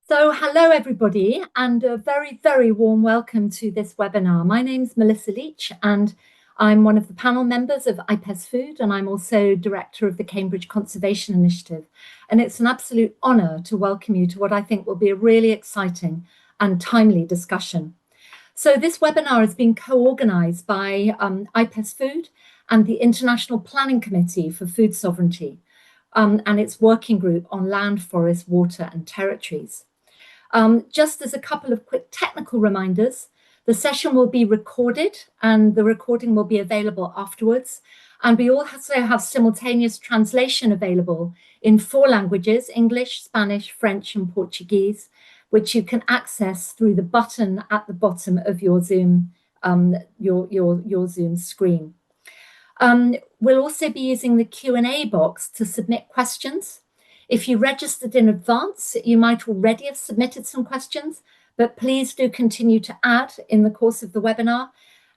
So hello everybody and a very, very warm welcome to this webinar. My name's Melissa Leach and I'm one of the panel members of IPES-Food and I'm also director of the Cambridge Conservation Initiative. And it's an absolute honour to welcome you to what I think will be a really exciting and timely discussion. So this webinar has been co-organised by IPES-Food and the International Planning Committee for Food Sovereignty and its working group on land, forest, water and territories. Just as a couple of quick technical reminders, the session will be recorded and the recording will be available afterwards. And we also have simultaneous translation available in 4 languages, English, Spanish, French and Portuguese, which you can access through the button at the bottom of your Zoom, your Zoom screen. We'll also be using the Q&A box to submit questions. If you registered in advance, you might already have submitted some questions, but please do continue to add in the course of the webinar,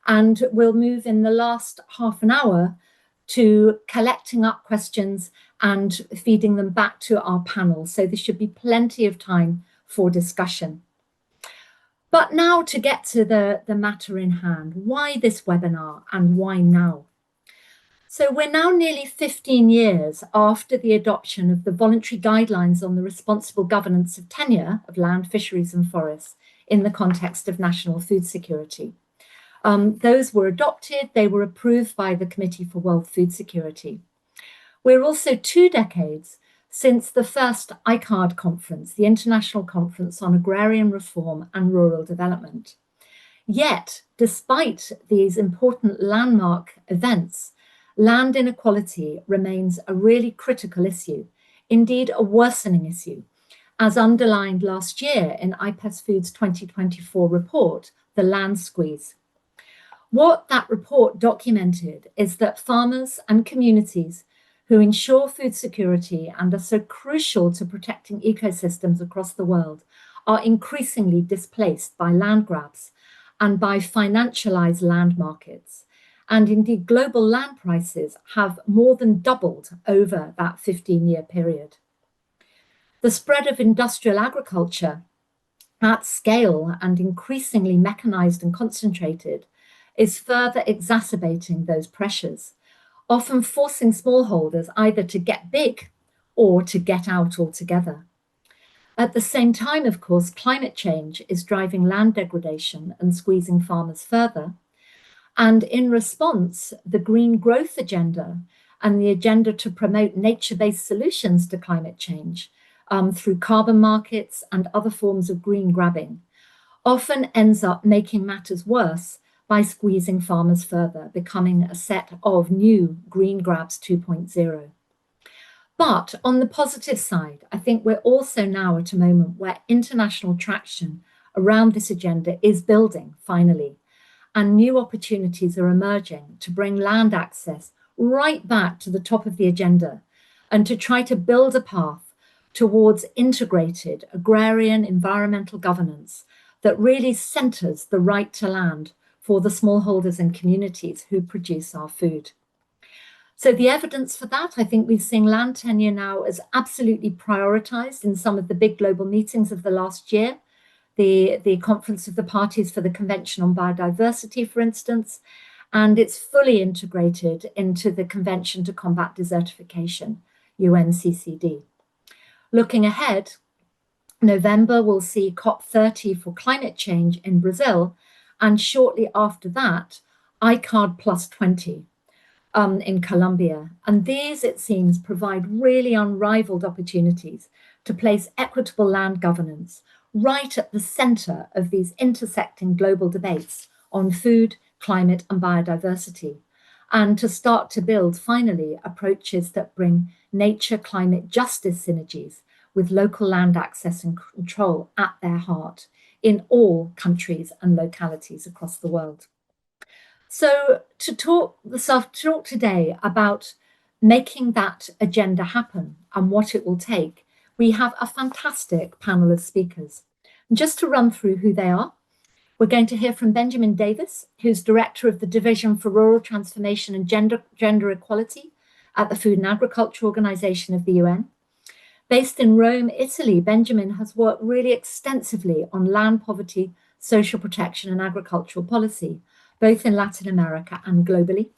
and we'll move in the last half an hour to collecting up questions and feeding them back to our panel. So there should be plenty of time for discussion. But now to get to the matter in hand, why this webinar and why now? So we're now nearly 15 years after the adoption of the voluntary guidelines on the responsible governance of tenure of land, fisheries and forests in the context of national food security. Those were adopted, they were approved by the Committee for World Food Security. We're also 2 decades since the first ICARD conference, the International Conference on Agrarian Reform and Rural Development. Yet, despite these important landmark events, land inequality remains a really critical issue, indeed a worsening issue, as underlined last year in IPES-Food's 2024 report, The Land Squeeze. What that report documented is that farmers and communities who ensure food security and are so crucial to protecting ecosystems across the world are increasingly displaced by land grabs and by financialized land markets. And indeed, global land prices have more than doubled over that 15-year period. The spread of industrial agriculture at scale and increasingly mechanized and concentrated is further exacerbating those pressures, often forcing smallholders either to get big or to get out altogether. At the same time, of course, climate change is driving land degradation and squeezing farmers further. And in response, the green growth agenda and the agenda to promote nature-based solutions to climate change through carbon markets and other forms of green grabbing often ends up making matters worse by squeezing farmers further, becoming a set of new green grabs 2.0. But on the positive side, I think we're also now at a moment where international traction around this agenda is building, finally. And new opportunities are emerging to bring land access right back to the top of the agenda and to try to build a path towards integrated agrarian environmental governance that really centres the right to land for the smallholders and communities who produce our food. So the evidence for that, I think we're seeing land tenure now as absolutely prioritised in some of the big global meetings of the last year. The Conference of the Parties for the Convention on Biodiversity, for instance, and it's fully integrated into the Convention to Combat Desertification, UNCCD. Looking ahead, November will see COP30 for climate change in Brazil, and shortly after that, ICARD plus 20 in Colombia. And these, it seems, provide really unrivaled opportunities to place equitable land governance right at the centre of these intersecting global debates on food, climate and biodiversity, and to start to build, finally, approaches that bring nature-climate justice synergies with local land access and control at their heart in all countries and localities across the world. So to talk today about making that agenda happen and what it will take, we have a fantastic panel of speakers. And just to run through who they are, we're going to hear from Benjamin Davis, who's Director of the Division for Rural Transformation and Gender Equality at the Food and Agriculture Organization of the UN. Based in Rome, Italy, Benjamin has worked really extensively on land poverty, social protection, and agricultural policy, both in Latin America and globally.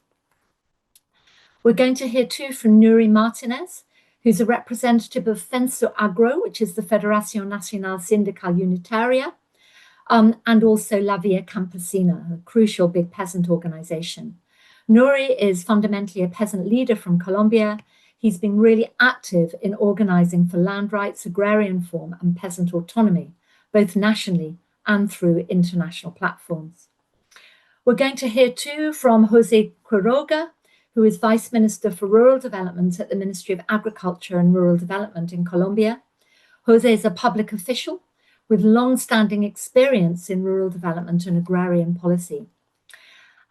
We're going to hear too from Nury Martinez, who's a representative of Censo Agro, which is the Federación Nacional Sindical Unitaria, and also La Via Campesina, a crucial big peasant organization. Nury is fundamentally a peasant leader from Colombia. He's been really active in organizing for land rights, agrarian reform, and peasant autonomy, both nationally and through international platforms. We're going to hear too from Jose Quiroga, who is Vice Minister for Rural Development at the Ministry of Agriculture and Rural Development in Colombia. Jose is a public official with long-standing experience in rural development and agrarian policy.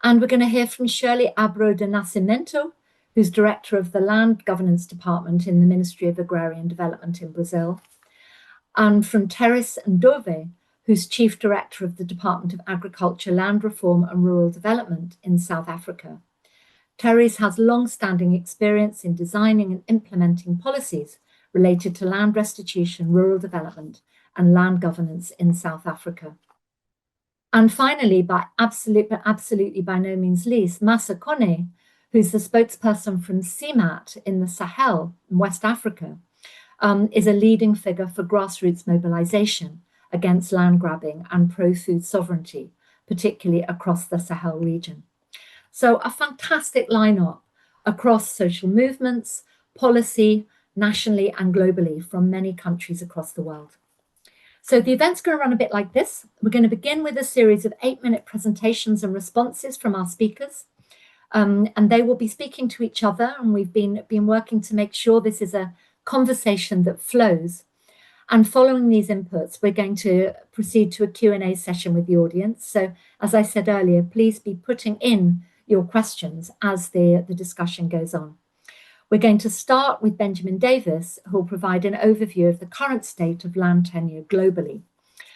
And we're going to hear from Shirley Abreu de Nascimento, who's Director of the Land Governance Department in the Ministry of Agrarian Development in Brazil, and from Terries Ndove, who's Chief Director of the Department of Agriculture, Land Reform and Rural Development in South Africa. Terries has long-standing experience in designing and implementing policies related to land restitution, rural development, and land governance in South Africa. And finally, absolutely by no means least, Massa Koné, who's the spokesperson from CMAT in the Sahel in West Africa, is a leading figure for grassroots mobilization against land grabbing and pro-food sovereignty, particularly across the Sahel region. So a fantastic lineup across social movements, policy, nationally and globally from many countries across the world. So the event's going to run a bit like this. We're going to begin with a series of 8-minute presentations and responses from our speakers. And they will be speaking to each other. And we've been working to make sure this is a conversation that flows. And following these inputs, we're going to proceed to a Q&A session with the audience. So as I said earlier, please be putting in your questions as the discussion goes on. We're going to start with Benjamin Davis, who will provide an overview of the current state of land tenure globally.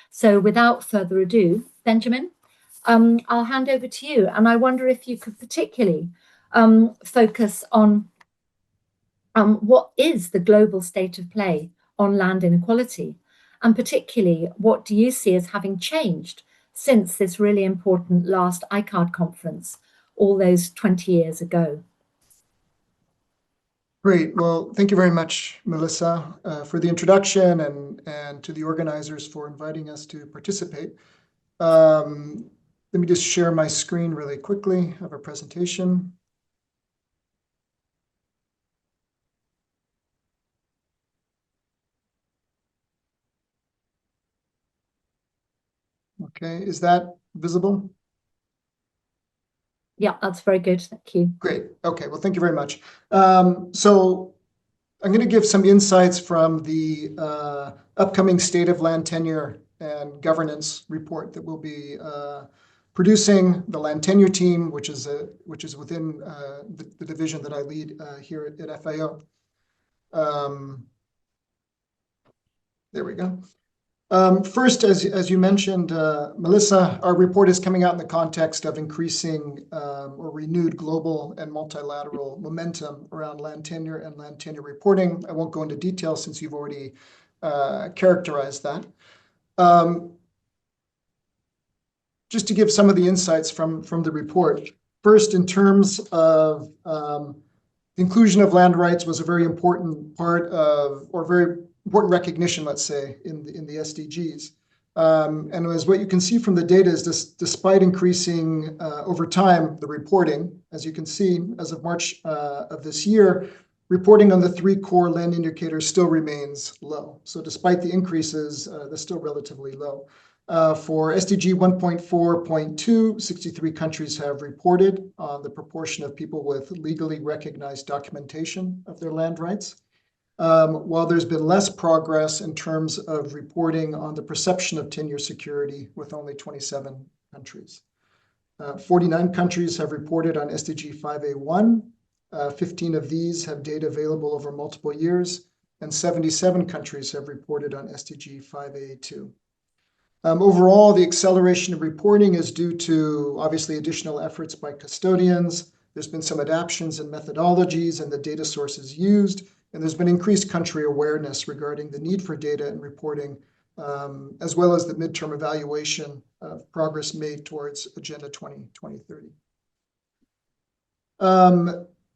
So without further ado, Benjamin, I'll hand over to you. And I wonder if you could particularly focus on what is the global state of play on land inequality, and particularly what do you see as having changed since this really important last ICARD conference all those 20 years ago? Great. Well, thank you very much, Melissa, for the introduction and to the organizers for inviting us to participate. Let me just share my screen really quickly of our presentation. Okay, is that visible? Yeah, that's very good. Thank you. Great. Okay, well, thank you very much. So I'm going to give some insights from the upcoming State of Land Tenure and Governance report that we'll be producing. The land tenure team, which is within the division that I lead here at FAO. There we go. First, as you mentioned, Melissa, our report is coming out in the context of increasing or renewed global and multilateral momentum around land tenure and land tenure reporting. I won't go into detail since you've already characterized that. Just to give some of the insights from the report. First, in terms of the inclusion of land rights was a very important part of, or very important recognition, let's say, in the SDGs. And as what you can see from the data is this, despite increasing over time, the reporting, as you can see, as of March of this year, reporting on the 3 core land indicators still remains low. So despite the increases, they're still relatively low. For SDG 1.4.2, 63 countries have reported on the proportion of people with legally recognized documentation of their land rights. While there's been less progress in terms of reporting on the perception of tenure security with only 27 countries. 49 countries have reported on SDG 5A1. 15 of these have data available over multiple years, and 77 countries have reported on SDG 5A2. Overall, the acceleration of reporting is due to, obviously, additional efforts by custodians. There's been some adaptations in methodologies and the data sources used, And there's been increased country awareness regarding the need for data and reporting, as well as the midterm evaluation of progress made towards Agenda 2030.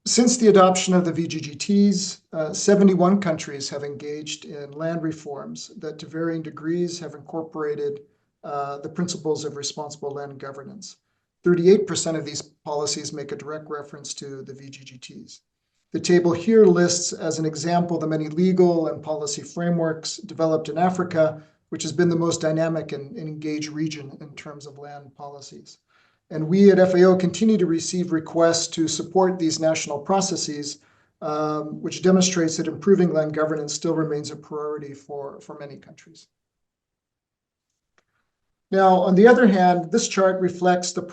Since the adoption of the VGGTs, 71 countries have engaged in land reforms that to varying degrees have incorporated the principles of responsible land governance. 38% of these policies make a direct reference to the VGGTs. The table here lists as an example the many legal and policy frameworks developed in Africa, which has been the most dynamic and engaged region in terms of land policies. And we at FAO continue to receive requests to support these national processes, which demonstrates that improving land governance still remains a priority for many countries. Now, on the other hand, this chart reflects the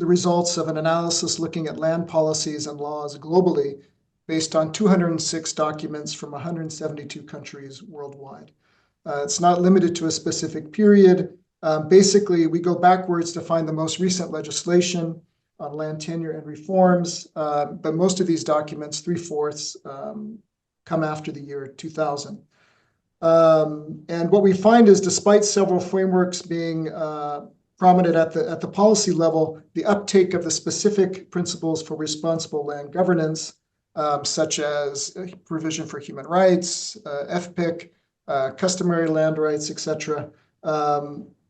results of an analysis looking at land policies and laws globally based on 206 documents from 172 countries worldwide. It's not limited to a specific period. Basically, we go backwards to find the most recent legislation on land tenure and reforms, but most of these documents, 3/4, come after the year 2000. And what we find is, despite several frameworks being prominent at the policy level, the uptake of the specific principles for responsible land governance, such as provision for human rights, FPIC, customary land rights, etc.,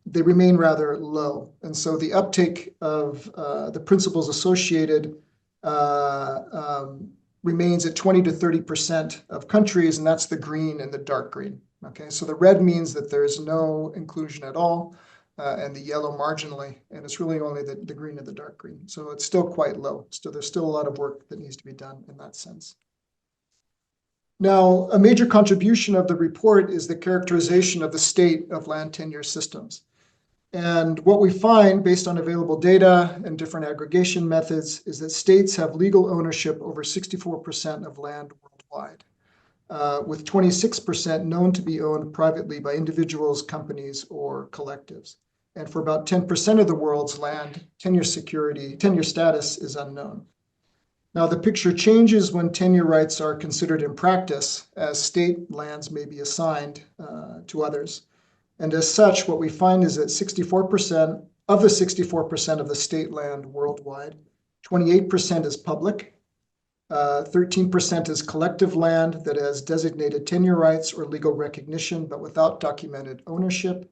they remain rather low. And so the uptake of the principles associated remains at 20 to 30% of countries, and that's the green and the dark green. Okay, so the red means that there is no inclusion at all, and the yellow marginally, and it's really only the green and the dark green. So it's still quite low. So there's still a lot of work that needs to be done in that sense. Now, a major contribution of the report is the characterization of the state of land tenure systems. And what we find, based on available data and different aggregation methods, is that states have legal ownership over 64% of land worldwide, with 26% known to be owned privately by individuals, companies, or collectives. And for about 10% of the world's land, tenure status is unknown. Now, the picture changes when tenure rights are considered in practice, as state lands may be assigned to others. And as such, what we find is that 64% of the 64% of the state land worldwide, 28% is public, 13% is collective land that has designated tenure rights or legal recognition, but without documented ownership,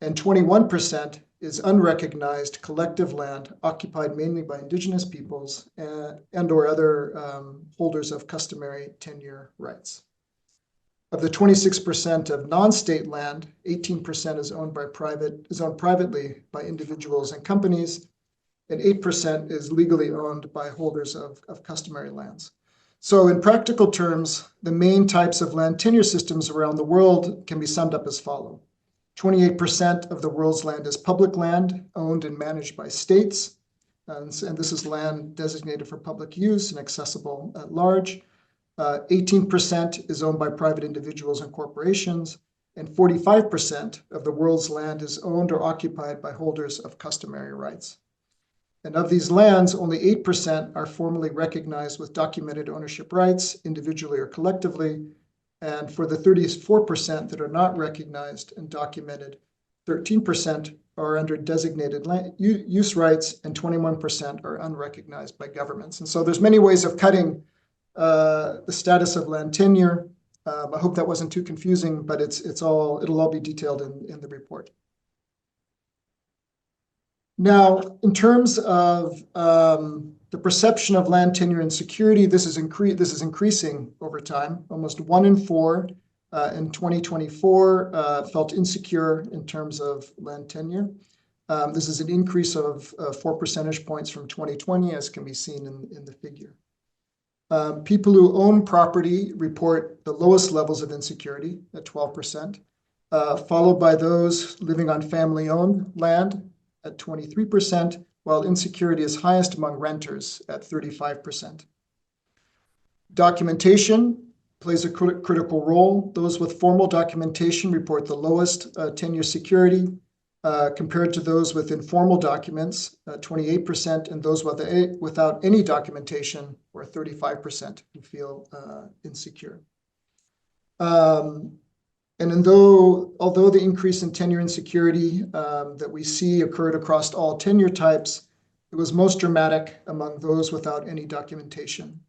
and 21% is unrecognized collective land occupied mainly by indigenous peoples and or other holders of customary tenure rights. Of the 26% of non-state land, 18% is owned privately by individuals and companies, and 8% is legally owned by holders of customary lands. So in practical terms, the main types of land tenure systems around the world can be summed up as follows. 28% of the world's land is public land owned and managed by states, and this is land designated for public use and accessible at large. 18% is owned by private individuals and corporations, and 45% of the world's land is owned or occupied by holders of customary rights. And of these lands, only 8% are formally recognized with documented ownership rights, individually or collectively. And for the 34% that are not recognized and documented, 13% are under designated land use rights, and 21% are unrecognized by governments. And so there's many ways of cutting the status of land tenure. I hope that wasn't too confusing, but it'll all be detailed in the report. Now, in terms of the perception of land tenure and security, this is increasing over time. Almost 1 in 4 in 2024 felt insecure in terms of land tenure. This is an increase of 4 percentage points from 2020, as can be seen in the figure. People who own property report the lowest levels of insecurity at 12%, followed by those living on family-owned land at 23%, while insecurity is highest among renters at 35%. Documentation plays a critical role. Those with formal documentation report the lowest tenure security, compared to those with informal documents, 28%, and those without any documentation, or 35%, who feel insecure. And although the increase in tenure insecurity that we see occurred across all tenure types, it was most dramatic among those without any documentation,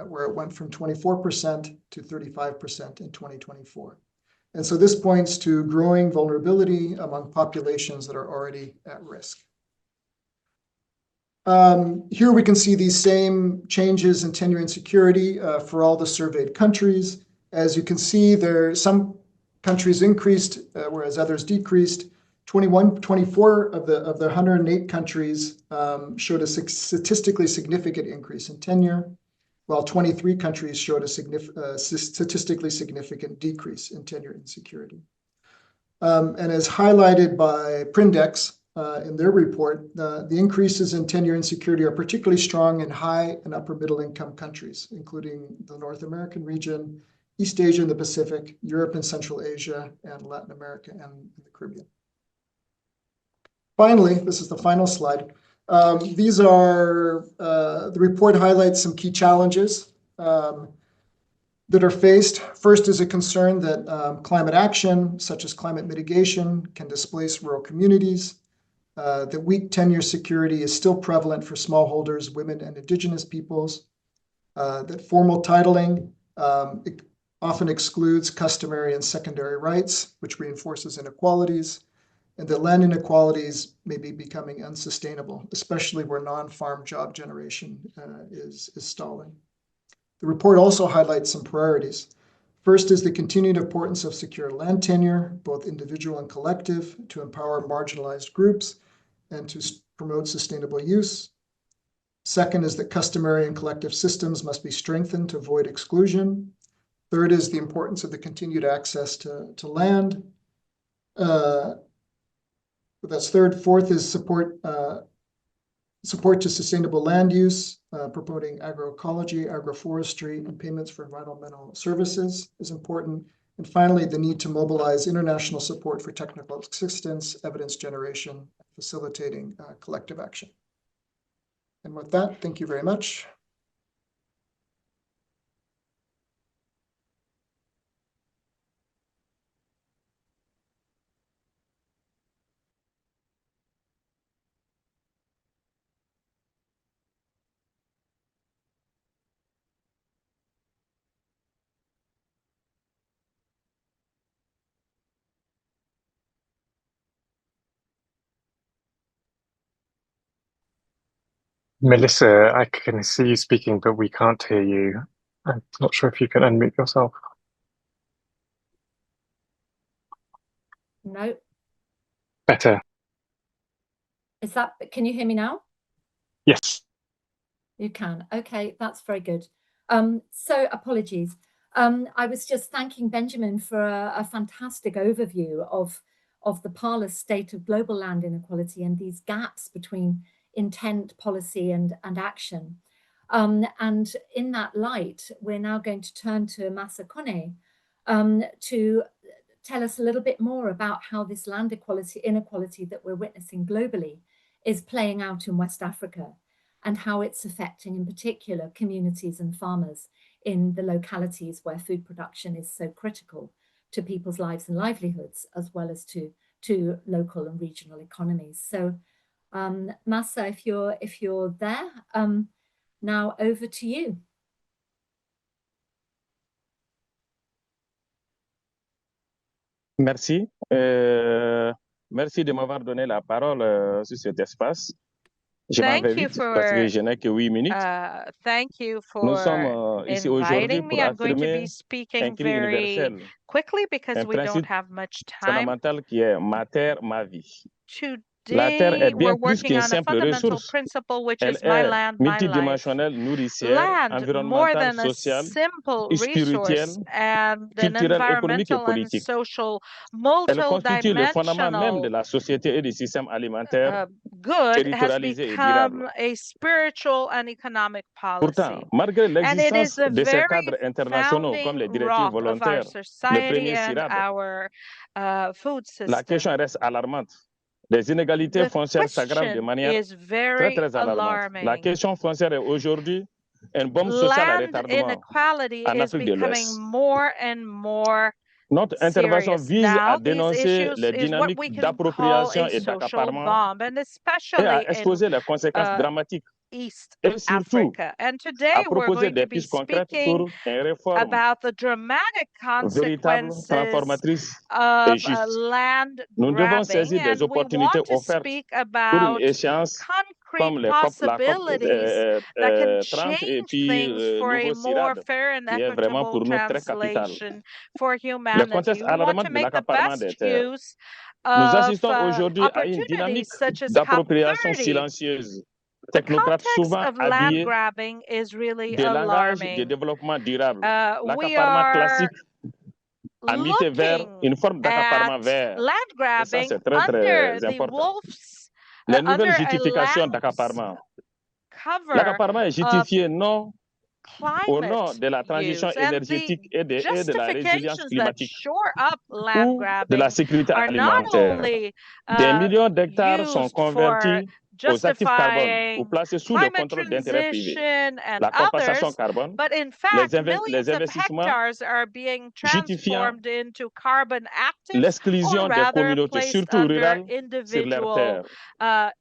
where it went from 24% to 35% in 2024. And so this points to growing vulnerability among populations that are already at risk. Here we can see these same changes in tenure insecurity for all the surveyed countries. As you can see, some countries increased, whereas others decreased. 24 of the 108 countries showed a statistically significant increase in tenure, while 23 countries showed a statistically significant decrease in tenure insecurity. And as highlighted by Prindex in their report, the increases in tenure insecurity are particularly strong in high and upper middle income countries, including the North American region, East Asia and the Pacific, Europe and Central Asia, and Latin America and the Caribbean. Finally, this is the final slide. The report highlights some key challenges that are faced. First is a concern that climate action, such as climate mitigation, can displace rural communities, that weak tenure security is still prevalent for smallholders, women, and indigenous peoples, that formal titling often excludes customary and secondary rights, which reinforces inequalities, and that land inequalities may be becoming unsustainable, especially where non-farm job generation is stalling. The report also highlights some priorities. First is the continued importance of secure land tenure, both individual and collective, to empower marginalized groups and to promote sustainable use. Second is that customary and collective systems must be strengthened to avoid exclusion. Third is the importance of the continued access to land. That's third. Fourth is support to sustainable land use, promoting agroecology, agroforestry, and payments for environmental services is important. And finally, the need to mobilize international support for technical assistance, evidence generation, facilitating collective action. And with that, thank you very much. Melissa, I can see you speaking, but we can't hear you. I'm not sure if you can unmute yourself. No. Better. Can you hear me now? Yes. You can. Okay, that's very good. So apologies. I was just thanking Benjamin for a fantastic overview of the parlous state of global land inequality and these gaps between intent, policy, and action. And in that light, we're now going to turn to Massa Koné to tell us a little bit more about how this land inequality that we're witnessing globally is playing out in West Africa, and how it's affecting, in particular, communities and farmers in the localities where food production is so critical to people's lives and livelihoods, as well as to local and regional economies. So, Massa, if you're there, now over to you. Merci. Merci de m'avoir donné la parole sur cet espace. Je m'en vais vite parce que je n'ai que 8 minutes. Thank you for Nous sommes ici aujourd'hui inviting pour me. I'm going to affirmer be un speaking cri very universel, quickly because un we don't principe have much time. fondamental qui est ma terre, ma vie. La terre Today, est bien we're plus working qu'une on a simple fundamental ressource. principle, which Elle is my est land, my life. multidimensionnelle, nourricière, Land, more environnementale, than a sociale, simple spirituelle, resource, and an culturelle, économique et environmental and politique. social, Elle constitue le fondement même de multidimensional la société et du système alimentaire good has territorialisé et durable. become a spiritual and economic Pourtant, policy. malgré And it is l'existence the de ces very cadres internationaux comme les founding directives rock of our volontaires, le society premier and SIRAD, our food la question system. reste alarmante. les inégalités The foncières s'aggravent de question manière is very très alarmante. La alarming. question foncière est aujourd'hui une bombe sociale à Land retardement inequality en is Afrique de becoming l'Ouest. more and more Notre intervention serious. vise à Now, these dénoncer issues les is what dynamiques we can call d'appropriation a et social d'accaparement bomb, and et à especially in exposer les conséquences dramatiques East et surtout Africa. And à today we're proposer going to des be pistes concrètes speaking pour une réforme about the dramatic véritable, consequences transformatrice et of juste. land Nous devons grabbing, saisir des and we opportunités want to offertes speak pour une about échéance concrete comme la COP possibilities that can 30 et change puis things for a nouveau more CIRAD, fair and qui est vraiment equitable pour nous très capital. translation for Le humanity. contexte We want alarmant to de make the l'accaparement des best terres. use Nous of assistons aujourd'hui à une dynamique opportunities such as d'appropriation COP30. silencieuse. The Technocrates context souvent of land habillés grabbing is really des langages de alarming. développement durable. We L'accaparement are classique a muté vers looking une forme d'accaparement at vert. land Et ça, grabbing c'est très, under très the important. wolf's Les nouvelles under a justifications land d'accaparement. cover L'accaparement est of justifié non au nom climate de la transition use, and the énergétique et de la résilience justifications that climatique shore up land ou de la grabbing sécurité are not alimentaire. only Des millions d'hectares sont used for convertis aux actifs carbone ou justifying placés sous le climate contrôle d'intérêts privés. transition and La compensation others, carbone, but in fact, millions of investissements hectares are being justifiant transformed into carbon actives, or l'exclusion des rather communautés, placed surtout under rurales, sur leurs individual terres.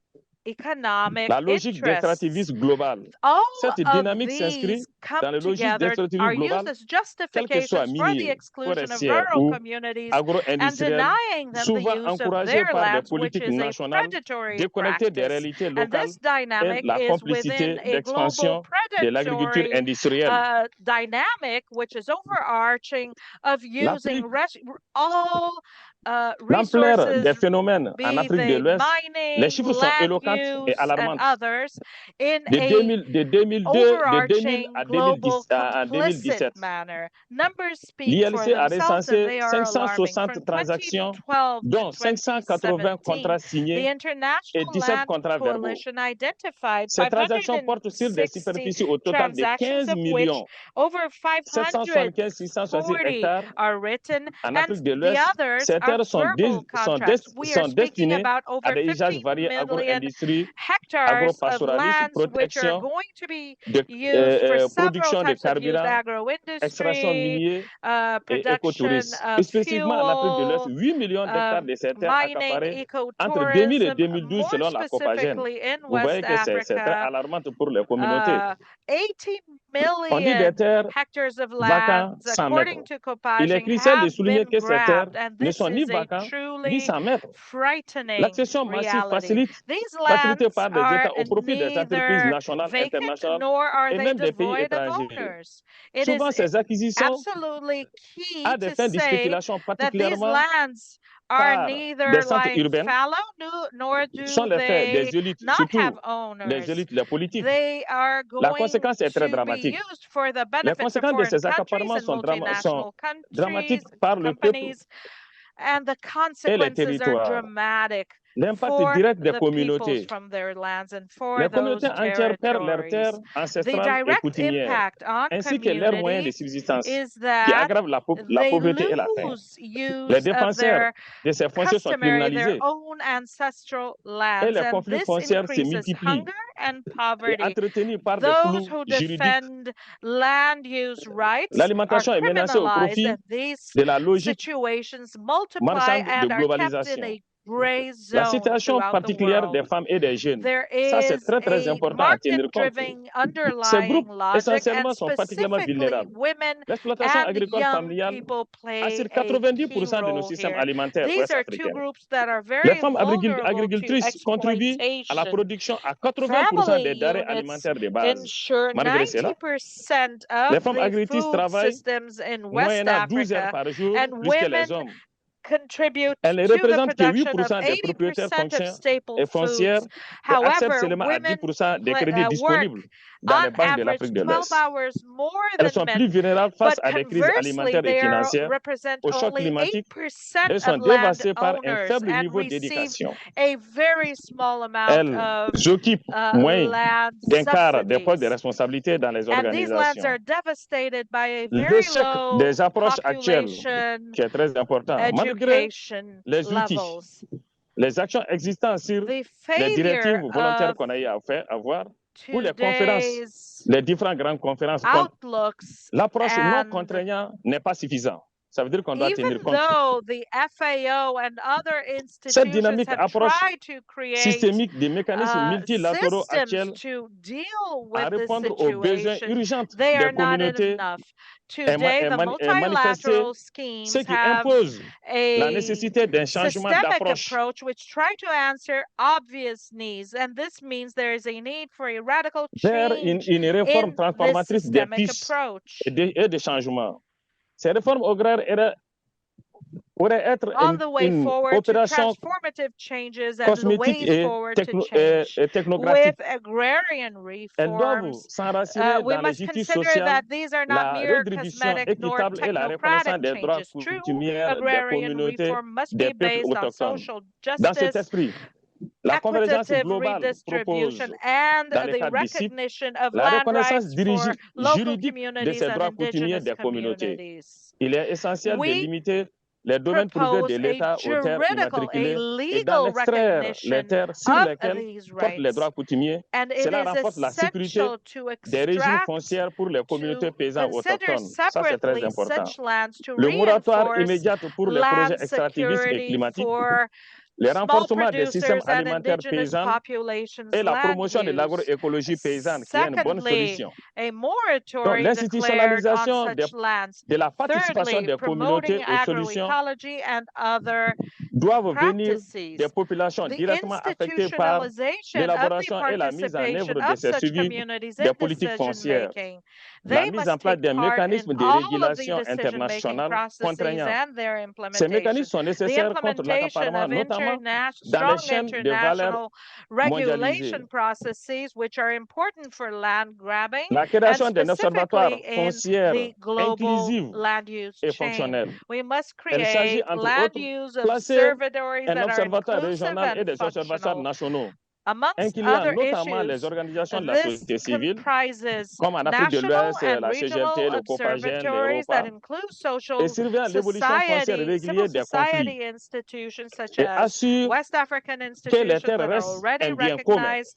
economic La logique interests. d'extractivisme global. All Cette of dynamique s'inscrit these come dans les logiques together, d'extractivisme are used global, as quels que soient justifications for the miniers, exclusion of forestiers rural ou communities and agro-industriels, denying them the souvent use of encouragés their par des lands, which politiques is a nationales predatory déconnectées des practice. réalités And locales this et dynamic la is complicité within a global d'expansion de l'agriculture predatory industrielle. dynamic, which is overarching of using all L'ampleur des resources, phénomènes en be Afrique de they l'Ouest, les mining, chiffres sont land éloquents et use, and alarmants. others, in De 2000 overarching à global 2017, complicit manner. Numbers speak for l'ILC a themselves, and recensé they are alarming. 560 From transactions, 2012 to dont 580 contrats 2017, the signés et International 17 Land contrats verbaux. Coalition identified Ces transactions portent sur des 560 superficies au total de transactions, 15 of which millions over 775 660 540 hectares are written, en and Afrique de the l'Ouest. others Ces are terres verbal contracts. We are sont speaking destinées about à over des usages 50 variés million agro-industrie, hectares of agro-pastoralisme, lands which are protection, going to be de, used for several production de types of use: carburant, extraction agro-industry, minier et production écotourisme. of Spécifiquement en Afrique de l'Ouest, fuel, 8 millions d'hectares de ces terres mining, accaparées entre 2000 et ecotourism, 2012 more selon la COPAGEN. specifically in Vous voyez West que c'est très Africa. alarmant pour les communautés. 80 On dit des million terres hectares of vacants lands, 100 according mètres. to Il est Copaging, crucial de have souligner been que ces terres grabbed, and ne this sont ni is a vacants ni truly 100 mètres. frightening L'accession massive reality. These lands par des are États au profit des entreprises neither nationales, vacant internationales nor are et they même des pays devoid of étrangers. owners. It Souvent, is ces acquisitions absolutely key à des to fins de say spéculation, that these particulièrement lands are par des neither centres lying urbains, fallow, nor sont do les faits they des élites, not surtout have les owners. élites, les politiques. They are La going conséquence est très to be dramatique. used for the Les benefits of conséquences de foreign ces countries accaparements and sont multinational dramatiques countries, par le peuple companies, and the et les consequences are territoires. dramatic L'impact for direct des the peoples communautés. from their lands and for Les those communautés entières perdent leurs territories. terres The ancestrales et direct coutumières, impact on ainsi que leurs moyens de communities subsistance, is qui that aggravent la they pauvreté et la faim. lose Les use of défenseurs their de ces fonciers sont customary, their criminalisés own ancestral et lands, les and conflits this foncières se increases multiplient hunger and et poverty. entretenus par des Those flous who juridiques. defend land use rights are L'alimentation est menacée au criminalized, profit and these de la logique situations multiply marchande de and are kept in globalisation. a gray La zone situation throughout the particulière des world. femmes et des jeunes, There ça c'est is très a important à tenir compte. market-driven Ces underlying groupes logic, and essentiellement sont particulièrement specifically vulnérables. women L'exploitation and agricole young familiale people play assure a key 90% de nos role systèmes here. alimentaires These are two ouest-africains. groups that are Les very femmes vulnerable to agricultrices contribuent à la exploitation. production à 80% Family des denrées units alimentaires de base. ensure Malgré cela, 90% les of femmes the agricultrices food travaillent systems in West moyennant 12 heures Africa, par jour and plus que les women hommes. contribute Elles ne to the représentent que production of 8% des propriétaires 80% of staple et foncières foods. et acceptent However, seulement à women 10% des crédits work disponibles dans les on banques de average l'Afrique de 12 l'Ouest. hours more Elles than sont plus men, vulnérables face but à des crises conversely, alimentaires et they financières, represent au choc only climatique. 8% Elles sont of land dévastées par un owners faible and niveau receive d'éducation. a very small amount Elles of occupent moins land d'un quart des postes de subsidies. responsabilité dans les And these lands organisations. are devastated by a very L'échec low des approches actuelles, population qui est très important, malgré education les outils levels. les actions existantes sur The les directives failure volontaires of qu'on a eu à avoir pour les conférences, today's les différentes grandes conférences. outlooks L'approche non and contraignante n'est pas suffisante. Ça veut dire qu'on doit tenir even compte. though the FAO and other Cette institutions dynamique have approche tried to create systémique des mécanismes multilatéraux systems actuels to deal à with this répondre aux besoins situation, urgents they des are not communautés enough. Today, the manifester multilateral ce schemes qui have impose la a nécessité d'un changement systemic d'approche. approach which try to answer obvious needs, and this means there is a need for a radical Vers change une réforme in this transformatrice des systemic PIS approach. et des changements. Ces réformes agraires pourraient être On the way une forward to opération transformative changes and the cosmétique ways forward to change et technographique. with agrarian Elles doivent reforms. s'enraciner We dans les must justices consider sociales, that these are not la mere redistribution cosmetic nor équitable et la reconnaissance technocratic des droits changes. True coutumiers des agrarian communautés reform must des be peuples based on autochtones. social Dans cet justice, esprit, la convergence equitative globale propose, redistribution, and dans le the cadre du CIP, recognition of la land reconnaissance rights for local juridique de communities ces and droits coutumiers indigenous des communautés. communities. Il est essentiel de We limiter les domaines privés de propose a l'État aux terres juridical, immatriculées et legal d'en extraire les recognition terres sur of lesquelles these portent les rights. droits coutumiers. And it Cela is renforce la sécurité essential to des régimes extract, fonciers pour les communautés to paysannes consider autochtones. Ça, c'est très separately important. such lands to Le moratoire reinforce immédiat pour les projets land extractivistes et security climatiques, for le small renforcement des systèmes producers and alimentaires indigenous paysans populations et la land promotion de use. l'agroécologie paysanne qui est une bonne Secondly, solution. a Donc, moratorium declared on l'institutionnalisation such lands. de la participation Thirdly, des communautés promoting aux solutions agroecology and other doivent venir practices. des populations The directement affectées par institutionalization of the l'élaboration et la mise en participation œuvre de of ces such suivis communities des in politiques decision foncières. making. La They mise en must place take des part in mécanismes de all of the régulation decision making internationale processes contraignants. and their Ces implementation. mécanismes sont The nécessaires contre implementation l'accaparement, of notamment dans les strong chaînes de valeur international mondialisées. regulation processes which are important for land grabbing La and création d'un observatoire specifically in foncière the global inclusive land use et chain. fonctionnelle. We must Il s'agit, create entre land autres, use placer observatories un that are observatoire inclusive régional et and des observatoires functional. nationaux, Amongst incluant other notamment les issues, organisations de la this société civile, comprises comme en Afrique de national l'Ouest, and la regional CGLT, le COPAGEN, observatories that l'Europa, include et social surveillant l'évolution foncière civil régulière des conflits society institutions such et as assure West African que les institutions terres that are restent already un bien commun. recognized,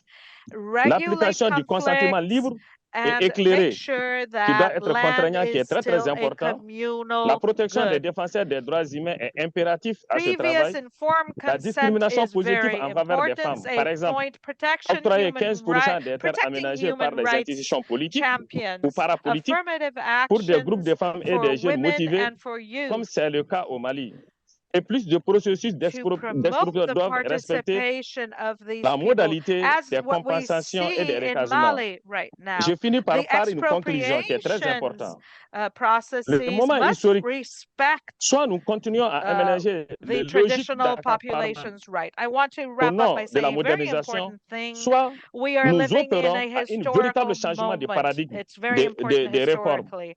regulate L'application du consentement conflicts, libre et and éclairé, make sure qui doit that être land contraignant, qui is est très still très a important. La communal protection des good. défenseurs des droits humains est impératif à ce Previous travail. informed La consent discrimination is positive very en faveur des important. femmes, par exemple, Protection octroyer human 15% des terres protecting aménagées par human les rights institutions politiques ou champions, parapolitiques affirmative pour des groupes actions de femmes et for des jeunes women motivés, and for comme youth c'est le cas au Mali. Et plus de processus to d'expropriation promote the doivent respecter participation of these la people modalité as des what we compensations et des see in recasements. Mali right now. Je finis par The une conclusion qui est très expropriations importante. Le processes moment must historique, respect soit nous continuons à aménager the les logiques traditional d'accaparement population's right. I want to au wrap up nom by de la saying a very modernisation, important thing. soit We are nous living in opérons a à un véritable historical changement de moment. paradigme It's very important des réformes. historically.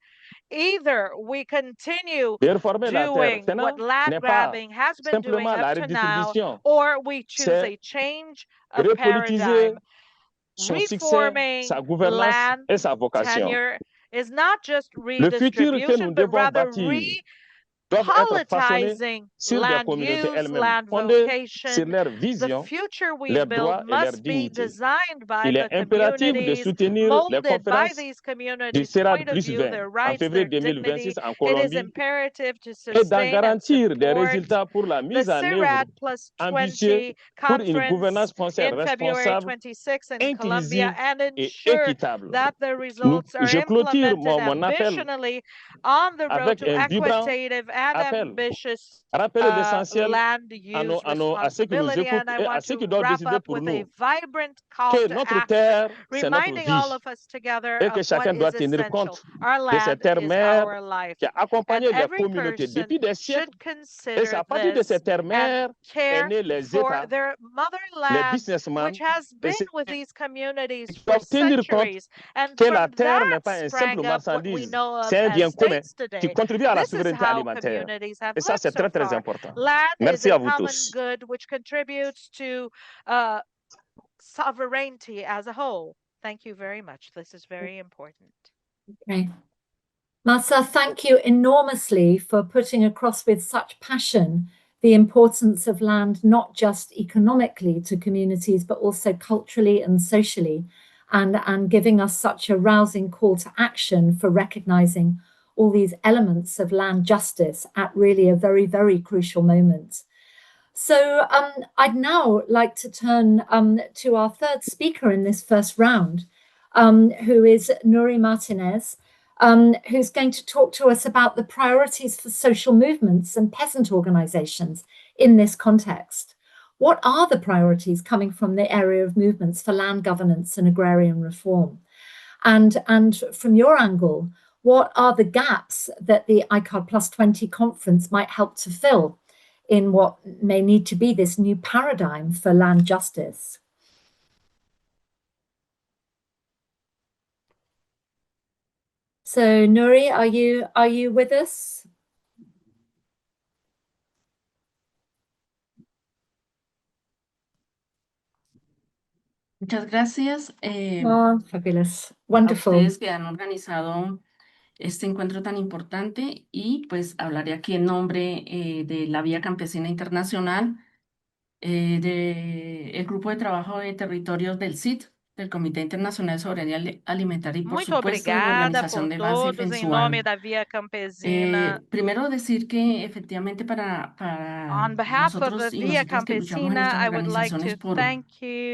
Either we continue De réformer la terre, doing what tenant land n'est pas grabbing has been doing simplement la up to now, redistribution, or we choose c'est a change of repolitiser paradigm. son succès, Reforming sa gouvernance land et sa vocation. tenure is not just Le futur que nous redistribution, but devons rather bâtir doivent être façonnés politicizing sur des land communautés use, elles-mêmes, land fondées sur vocation. leur The vision, future we leurs build droits et leur must be dignité. designed by Il the est impératif de communities, soutenir les molded by conférences these du communities' CROSSROADS point of plus view, 20 their en rights, février their dignity. 2026 en It is Colombie imperative to et d'en sustain and garantir des support résultats pour la the mise en œuvre CROSSROADS plus ambitieux 20 pour une conference gouvernance foncière in February responsable, 26 in Colombia inclusive and et ensure équitable. that the results are Je clôture implemented mon appel ambitionally on the road avec to un vibrant equitative and appel. ambitious Rappeler l'essentiel land à use ceux qui nous responsibility. écoutent And I et à want ceux qui to doivent wrap décider up pour with a nous vibrant call que to notre action, terre, c'est notre reminding all vie of us together et que of what chacun doit is tenir essential. compte Our de cette land terre is mère our life, qui a and accompagné les every communautés person depuis des siècles. should Et c'est consider à partir de this cette terre and mère est care né les for États, their les motherland, businessmen, which has et been c'est with these communities qui for doivent tenir compte centuries. And que la from terre n'est that pas un simple sprang up what we marchandise, know of c'est un bien as commun states qui today. contribue à la This is souveraineté how alimentaire. communities have Et ça, lived c'est so très, très far. important. Land Merci is à a vous common tous. good which contributes to sovereignty as a whole. Thank you very much. This is very important. Okay. Massa, thank you enormously for putting across with such passion the importance of land, not just economically to communities, but also culturally and socially, and giving us such a rousing call to action for recognizing all these elements of land justice at really a very, very crucial moment. So I'd now like to turn to our third speaker in this first round, who is Nury Martinez, who's going to talk to us about the priorities for social movements and peasant organizations in this context. What are the priorities coming from the area of movements for land governance and agrarian reform? And from your angle, what are the gaps that the ICARD Plus 20 conference might help to fill in what may need to be this new paradigm for land justice? So Nury, are you with us? Muchas gracias. Fabulous. Wonderful. A ustedes que han organizado este encuentro tan importante y pues hablaré aquí en nombre de la Vía Campesina Internacional, del Grupo de Trabajo de Territorios del CID, del Comité Internacional de Soberanía Alimentaria y por Muito supuesto de la obrigada Organización por de Base todos, em FENSUAN. nome da Via Campesina. Primero decir que efectivamente para On behalf of the nosotros y Via nosotras que luchamos en Campesina, nuestras I would like organizaciones to por thank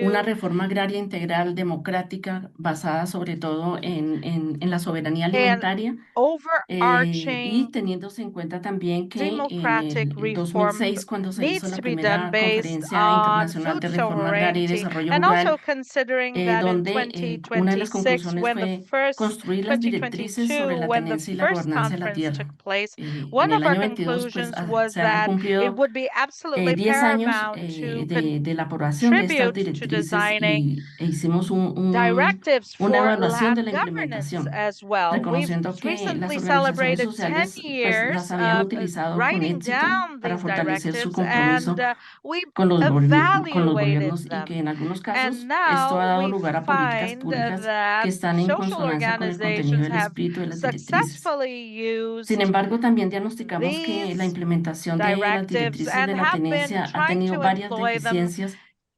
una you. reforma agraria integral, democrática, basada sobre todo en la soberanía An alimentaria, y overarching teniéndose en cuenta también que en democratic el reform 2006, cuando se hizo needs la to be done primera based Conferencia on Internacional food de Reforma Agraria y sovereignty, Desarrollo and Rural, also considering that in donde una de las 2026, conclusiones when the fue first construir las directrices sobre 2022, la when the tenencia y la first gobernanza de la conference took tierra. place, En one el of our año 22, pues conclusions was se han that it cumplido would be absolutely 10 años paramount to de la aprobación de estas contribute to directrices designing e hicimos directives una for evaluación de land la governance implementación, as well. We've reconociendo que las recently organizaciones celebrated 10 sociales pues las years habían of utilizado con writing éxito down para these fortalecer su directives, compromiso and we con los evaluated gobiernos y que them. en algunos casos And esto ha now dado we lugar a políticas find públicas que that están en social consonancia con el contenido organizations y el have espíritu de las directrices. successfully Sin used embargo, también diagnosticamos que la these implementación de las directives directrices de and la have been tenencia ha trying tenido to varias employ them deficiencias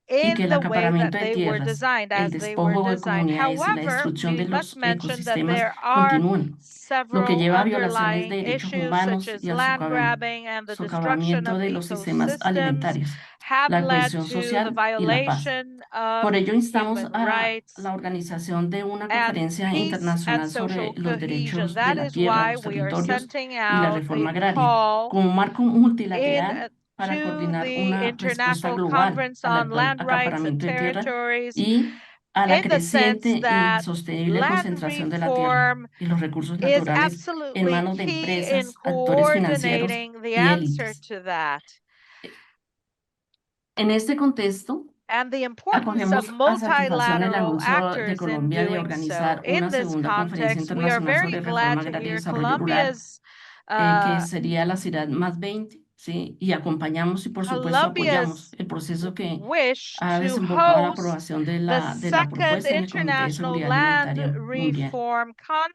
y que in el the way acaparamiento that de they were tierras, designed, el as they were despojo de designed. comunidades y la However, destrucción we de must los mention that ecosistemas there are continúan, lo que several lleva a violaciones de underlying derechos issues, such humanos as y al land grabbing and the destruction socavamiento of de los sistemas ecosystems, alimentarios, have la led cohesión to the social y la paz. violation of Por ello, instamos human a rights la organización de una and conferencia peace and internacional sobre social los cohesion. derechos de That la is tierra, why los we are territorios sending y la out reforma a agraria call como marco in multilateral para to coordinar the una respuesta International global Conference al on actual Land Rights and acaparamiento de tierra Territories, y a la in the sense creciente e that insostenible land concentración de la tierra reform y los recursos is naturales en absolutely manos de key in empresas, actores financieros coordinating the y answer élites. to that. En este contexto, And the importance of acogemos a satisfacción el multilateral anuncio de actors in Colombia de doing so. organizar In una this segunda conferencia context, we are internacional very sobre glad reforma to agraria y hear desarrollo rural, Colombia's que sería la ciudad más 20, ¿sí? Y acompañamos y por supuesto apoyamos el proceso que wish ha to desembocado en la host aprobación de the de la second propuesta en el Comité de International Seguridad Land Alimentaria Mundial Reform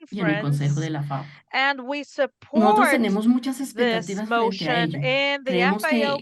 y en el Consejo Conference, de la FAO. and we Nosotros support tenemos muchas this expectativas frente a motion ello. in the Creemos FAO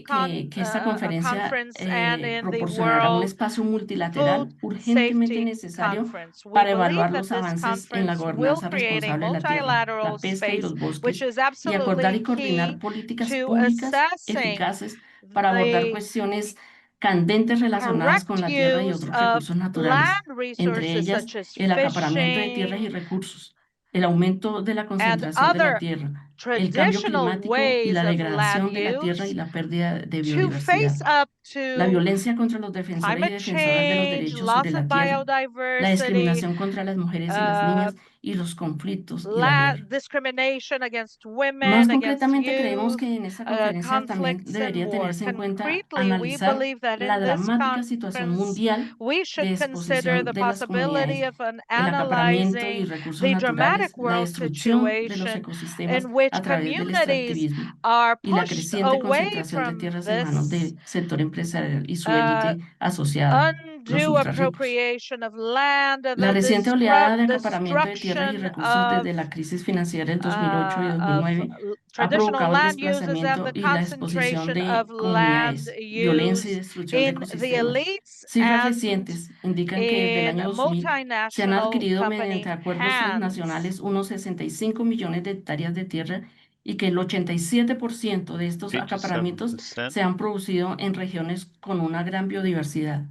que esta conferencia conference and in the proporcionará un World espacio multilateral Food urgentemente Safety necesario Conference. We para believe evaluar that los this avances en la conference will gobernanza create a responsable de la tierra, multilateral la pesca y space, los which bosques, is y acordar absolutely y coordinar key políticas to públicas assessing eficaces para abordar the cuestiones candentes relacionadas con correct la tierra y use otros of recursos naturales, land entre resources ellas such as el acaparamiento de tierras y fishing recursos, el aumento de la and concentración de la other tierra, el cambio traditional climático y ways la of land degradación de la tierra y use la pérdida de to face biodiversidad, up la to violencia contra los defensores y climate defensoras de los change, derechos sobre loss of la tierra, la biodiversity, discriminación contra las mujeres y las niñas y los conflictos y la guerra. discrimination against Más women, against concretamente, creemos youth, que en esta conferencia también conflicts, and debería more. tenerse en cuenta Concretely, we analizar believe that la in this dramática situación conference, mundial we de should consider exposición the de las possibility comunidades, of el acaparamiento y analyzing recursos the naturales, dramatic la world destrucción de los situation ecosistemas in which a través del communities extractivismo are y la pushed creciente away concentración de from tierras en manos this del sector empresarial y su élite asociada. undue appropriation of land, La reciente oleada de acaparamiento de tierras y recursos desde la crisis financiera del 2008 y 2009 ha provocado el desplazamiento y la exposición de comunidades, violencia y destrucción de ecosistemas. Cifras recientes indican que desde el año 2000 se han adquirido mediante acuerdos transnacionales unos 65 millones de hectáreas de tierra y que el 87% de estos acaparamientos se han producido en regiones con una gran biodiversidad.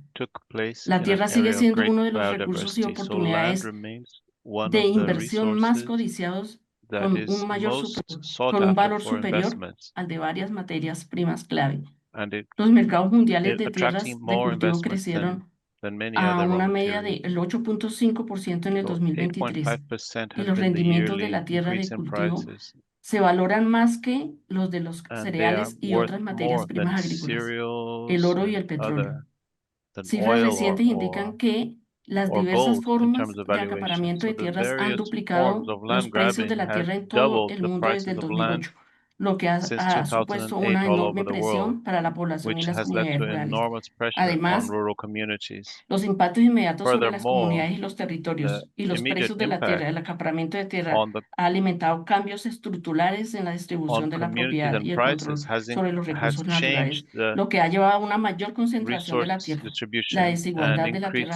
La tierra sigue siendo uno de los recursos y oportunidades de inversión más codiciados con un valor superior al de varias materias primas clave. Los mercados mundiales de tierras de cultivo crecieron a una media del 8.5% en el 2023 y los rendimientos de la tierra de cultivo se valoran más que los de los cereales y otras materias primas agrícolas, el oro y el petróleo. Cifras recientes indican que las diversas formas de acaparamiento de tierras han duplicado los precios de la tierra en todo el mundo desde el 2008, lo que ha supuesto una enorme presión para la población y las comunidades rurales. Además, los impactos inmediatos sobre las comunidades y los territorios y los precios de la tierra, el acaparamiento de tierra, ha alimentado cambios estructurales en la distribución de la propiedad y el control sobre los recursos naturales, lo que ha llevado a una mayor concentración de la tierra. La desigualdad de la tierra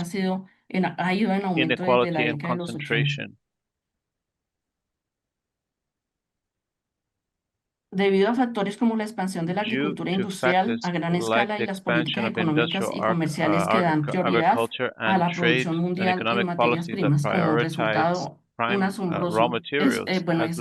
ha ido en aumento desde la década de los 80. Debido a factores como la expansión de la agricultura industrial a gran escala y las políticas económicas y comerciales que dan prioridad a la producción mundial en materias primas como resultado, es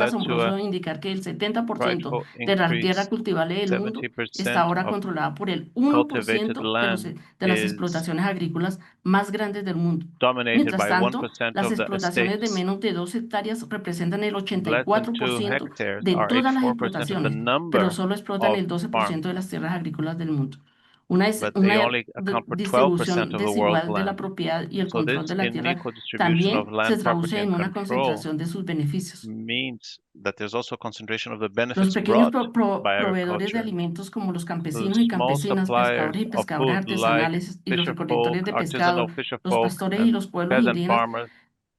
asombroso indicar que el 70% de la tierra cultivable del mundo está ahora controlada por el 1% de las explotaciones agrícolas más grandes del mundo. Mientras tanto, las explotaciones de menos de 2 hectáreas representan el 84% de todas las explotaciones, pero solo explotan el 12% de las tierras agrícolas del mundo. Una distribución desigual de la propiedad y el control de la tierra también se traduce en una concentración de sus beneficios. Los pequeños proveedores de alimentos como los campesinos y campesinas, pescadores y pescadoras artesanales y los recolectores de pescado, los pastores y los pueblos indígenas,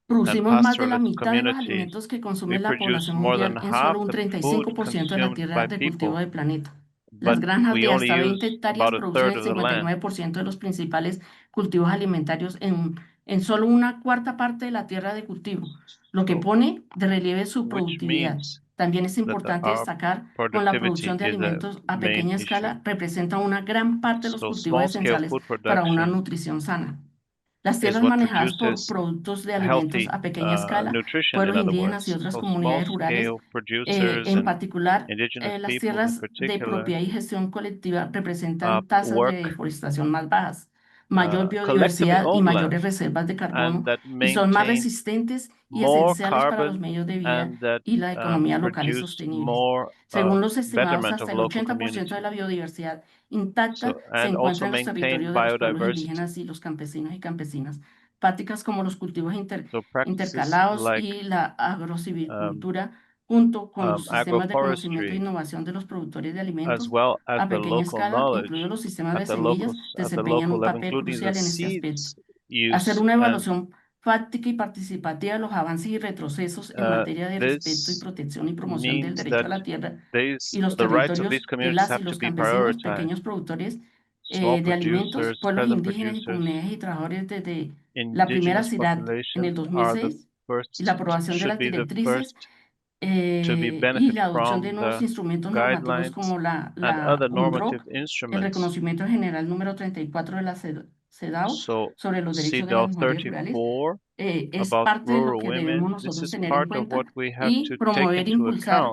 producimos más de la mitad de los alimentos que consume la población mundial en solo un 35% de la tierra de cultivo del planeta. Las granjas de hasta 20 hectáreas producen el 59% de los principales cultivos alimentarios en solo una cuarta parte de la tierra de cultivo, lo que pone de relieve su productividad. También es importante destacar que la producción de alimentos a pequeña escala representa una gran parte de los cultivos esenciales para una nutrición sana. Las tierras manejadas por productos de alimentos a pequeña escala, pueblos indígenas y otras comunidades rurales, en particular, las tierras de propiedad y gestión colectiva representan tasas de deforestación más bajas, mayor biodiversidad y mayores reservas de carbono, y son más resistentes y esenciales para los medios de vida y la economía locales sostenibles. Según los estimados, hasta el 80% de la biodiversidad intacta se encuentra en los territorios de los pueblos indígenas y los campesinos y campesinas. Prácticas como los cultivos intercalados y la agrosilvicultura, junto con los sistemas de conocimiento e innovación de los productores de alimentos a pequeña escala, incluidos los sistemas de semillas, desempeñan un papel crucial en este aspecto. Hacer una evaluación fáctica y participativa de los avances y retrocesos en materia de respeto y protección y promoción del derecho a la tierra y los territorios de las y los campesinos, pequeños productores de alimentos, pueblos indígenas y comunidades y trabajadores desde la primera CIRAD en el 2006 y la aprobación de las directrices y la adopción de nuevos instrumentos normativos como la UNDROC, el reconocimiento general número 34 de la CEDAW sobre los derechos de las mujeres rurales, es parte de lo que debemos nosotros tener en cuenta y promover e impulsar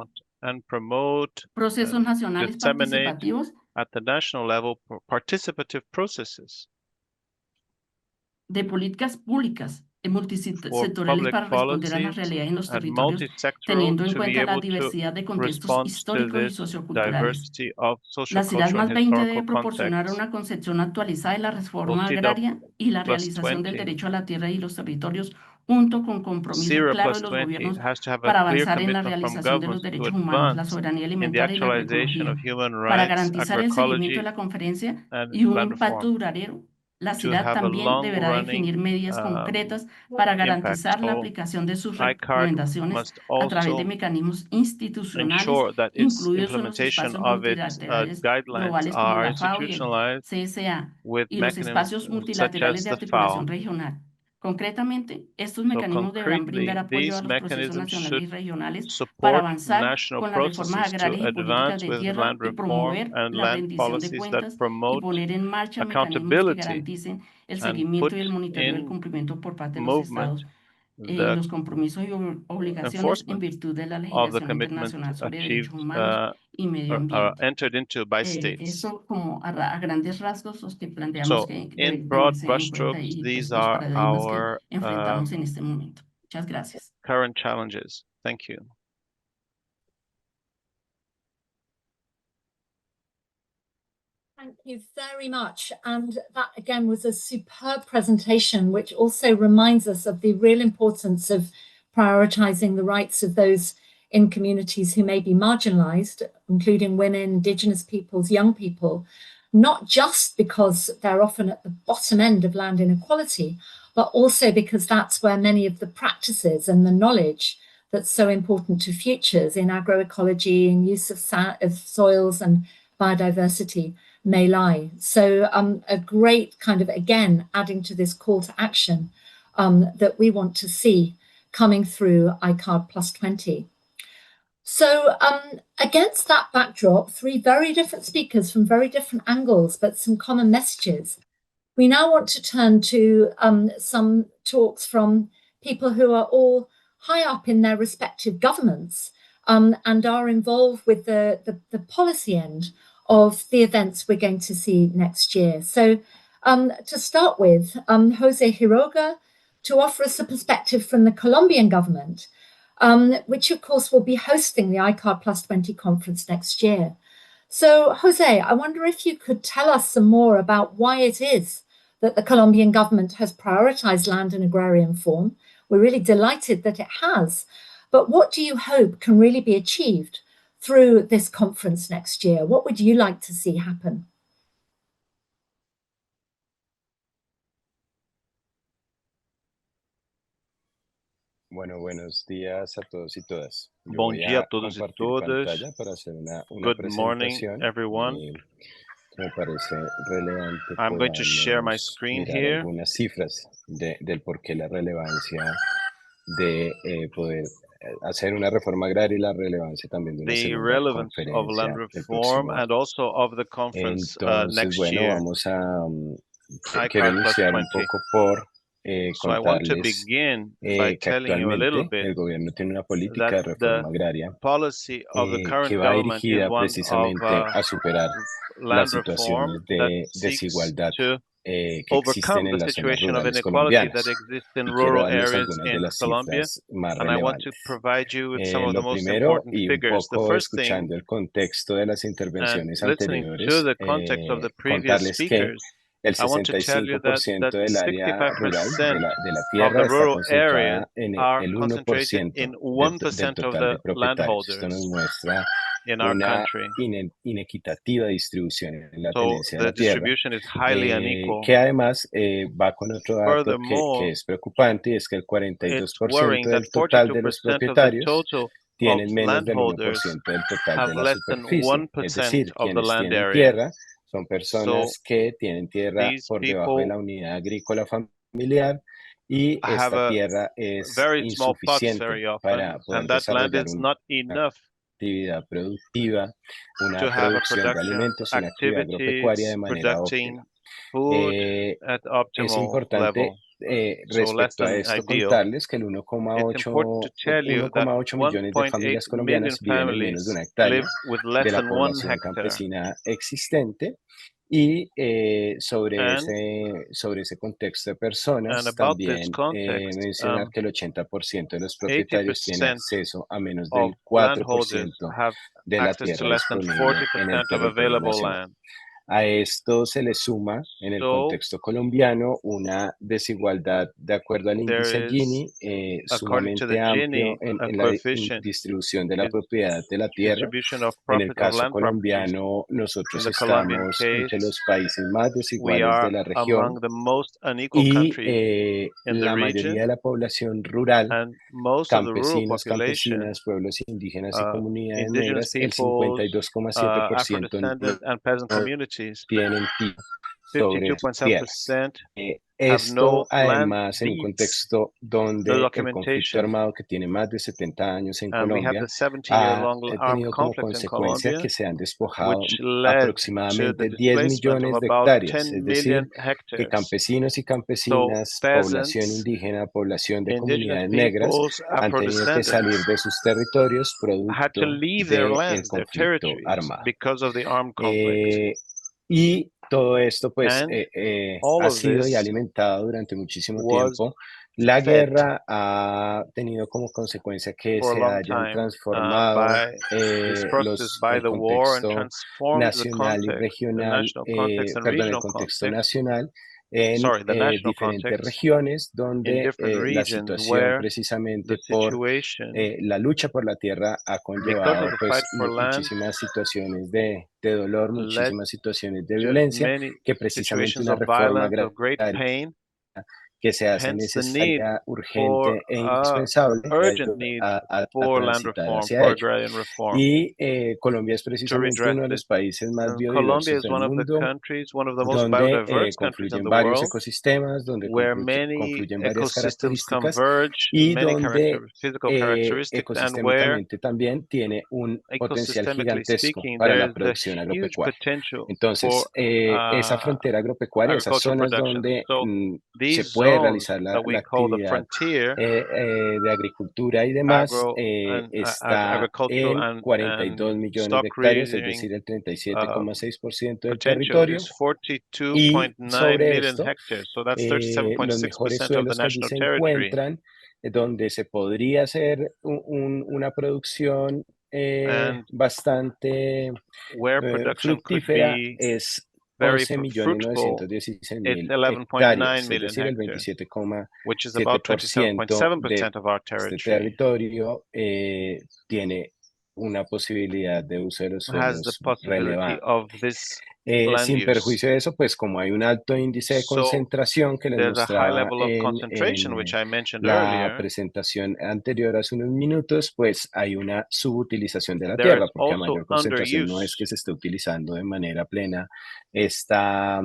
procesos nacionales participativos de políticas públicas multisectoriales para responder a las realidades en los territorios, teniendo en cuenta la diversidad de contextos históricos y socioculturales. La CIRAD más 20 debe proporcionar una concepción actualizada de la reforma agraria y la realización del derecho a la tierra y los territorios, junto con compromiso claro de los gobiernos para avanzar en la realización de los derechos humanos, la soberanía alimentaria y la agroecología, para garantizar el seguimiento de la conferencia y un impacto duradero La to ciudad have a también deberá definir long-running medidas concretas para impact. garantizar la So aplicación de sus ICART recomendaciones must a través de also mecanismos institucionales, ensure that its incluidos en los implementation espacios of its multilaterales guidelines globales como are la FAO y el institutionalized CSA, with y los espacios mechanisms such multilaterales as de the articulación FAO. regional. Concretamente, estos So mecanismos deberán brindar concretely, apoyo a these los procesos mechanisms nacionales should y regionales para support avanzar national con las reformas processes to agrarias y políticas advance de with tierra land y reform promover and la land rendición de policies that cuentas y promote poner en marcha mecanismos que accountability garanticen el and seguimiento put y el monitoreo del in cumplimiento por parte de los movement estados y the los compromisos y obligaciones en enforcement virtud de la of the legislación commitment internacional sobre derechos achieved humanos y medio are ambiente. entered into by states. Eso como a grandes rasgos los que planteamos So que in deben broad tenerse en cuenta brushstrokes, y pues, these los are paradigmas que our enfrentamos en este momento. Muchas gracias. current challenges. Thank you. Thank you very much. And that again was a superb presentation, which also reminds us of the real importance of prioritizing the rights of those in communities who may be marginalized, including women, indigenous peoples, young people, not just because they're often at the bottom end of land inequality, but also because that's where many of the practices and the knowledge that's so important to futures in agroecology and use of soils and biodiversity may lie. So a great kind of, again, adding to this call to action that we want to see coming through ICARD plus 20. So against that backdrop, three very different speakers from very different angles, but some common messages. We now want to turn to some talks from people who are all high up in their respective governments and are involved with the policy end of the events we're going to see next year. So to start with, Jose Quiroga, to offer us a perspective from the Colombian government, which of course will be hosting the ICARD Plus 20 conference next year. So Jose, I wonder if you could tell us some more about why it is that the Colombian government has prioritized land and agrarian reform. We're really delighted that it has, but what do you hope can really be achieved through this conference next year? What would you like to see happen? Bueno, buenos días a todos y todas. Bom dia a todos e todas. Pantalla para hacer una Good morning, presentación. everyone. Me parece relevante. I'm going to share my screen here. Algunas cifras del por qué la relevancia de poder hacer una reforma agraria y la relevancia también de una segunda conferencia of land reform and also of the conference next year. Vamos a quiero iniciar un poco por So I want to begin by telling you a little bit el gobierno tiene una política de reforma agraria policy of the current que va government is dirigida one precisamente a superar las situaciones de desigualdad que existen en las zonas rurales colombianas. In Y rural quiero darles areas algunas de in las Colombia, cifras más and I want to relevantes. provide you with some of the Lo most primero, important y un figures. The poco first thing, escuchando el contexto de las and intervenciones listening anteriores, to the context of the previous contarles que speakers, el I want to tell you that 65% del área rural 65% de la of tierra the está rural concentrada areas en are el concentrated 1% in del 1% of total the de propietarios. Esto nos landholders muestra in our una country. inequitativa distribución en la So tenencia de the la tierra, distribution is highly unequal. que además va con otro dato que Furthermore, es preocupante, y es que el it's 42% worrying that del total de 42% los of the propietarios total of tienen menos del 1% landholders del total have de la less than superficie. Es 1% decir, of the quienes land tienen area. tierra son personas So que tienen tierra these por debajo de people la unidad agrícola familiar, y have esta a tierra es very small plots insuficiente very often, para poder and that land desarrollar is una not enough actividad productiva, una to have a producción de production alimentos y una actividad agropecuaria de activities, manera producing óptima. food at Es optimal importante level. So less respecto a than esto ideal. contarles que el It's important to tell you that 1,8 millones de 1.8 familias million colombianas viven en menos de families una hectárea live with de less la than 1 población hectare. campesina existente. Y sobre And ese contexto de personas, about this también context, mencionar que el 80% de los propietarios tienen 80% acceso a menos of del 4% landholders have de la access to tierra less than disponible en el 40% of territorio available nacional. land. A esto se le suma, en el contexto colombiano, una desigualdad de acuerdo al índice Gini sumamente amplio en la distribución de la propiedad de la tierra. En el caso colombiano, nosotros estamos entre los países más desiguales de la región y la mayoría de la población rural, campesinos, campesinas, pueblos indígenas y comunidades negras, el 52,7% tienen sobre sus tierras. Esto además en un contexto donde el conflicto armado que tiene más de 70 años en Colombia ha tenido como consecuencia que se han despojado aproximadamente 10 millones de hectáreas, es decir, que campesinos y campesinas, población indígena, población de comunidades negras han tenido que salir de sus territorios producto del conflicto armado. Y todo esto pues ha sido y alimentado durante muchísimo tiempo. La guerra ha tenido como consecuencia que se hayan transformado el contexto nacional y regional, el contexto nacional en diferentes regiones donde la situación precisamente por la lucha por la tierra ha conllevado pues muchísimas situaciones de dolor, muchísimas situaciones de violencia, que precisamente una reforma agraria que se hace necesaria, urgente e indispensable a transitar hacia ello. Y Colombia es precisamente uno de los países más biodiversos del mundo, donde confluyen varios ecosistemas, donde confluyen varias características y donde ecosistémicamente también tiene un potencial gigantesco para la producción agropecuaria. Entonces, esa frontera agropecuaria, esas zonas donde se puede realizar la actividad de agricultura y demás, está en 42 millones de hectáreas, es decir, el 37,6% del territorio. Y sobre esto, los mejores suelos que allí se encuentran, donde se podría hacer una producción bastante fructífera, es 11.916.000 hectáreas, es decir, el 27,7% de este territorio tiene una posibilidad de uso de los suelos relevante. Sin perjuicio de eso, pues como hay un alto índice de concentración que les mostraba en la presentación anterior hace unos minutos, pues hay una subutilización de la tierra, porque a mayor concentración no es que se esté utilizando de manera plena esta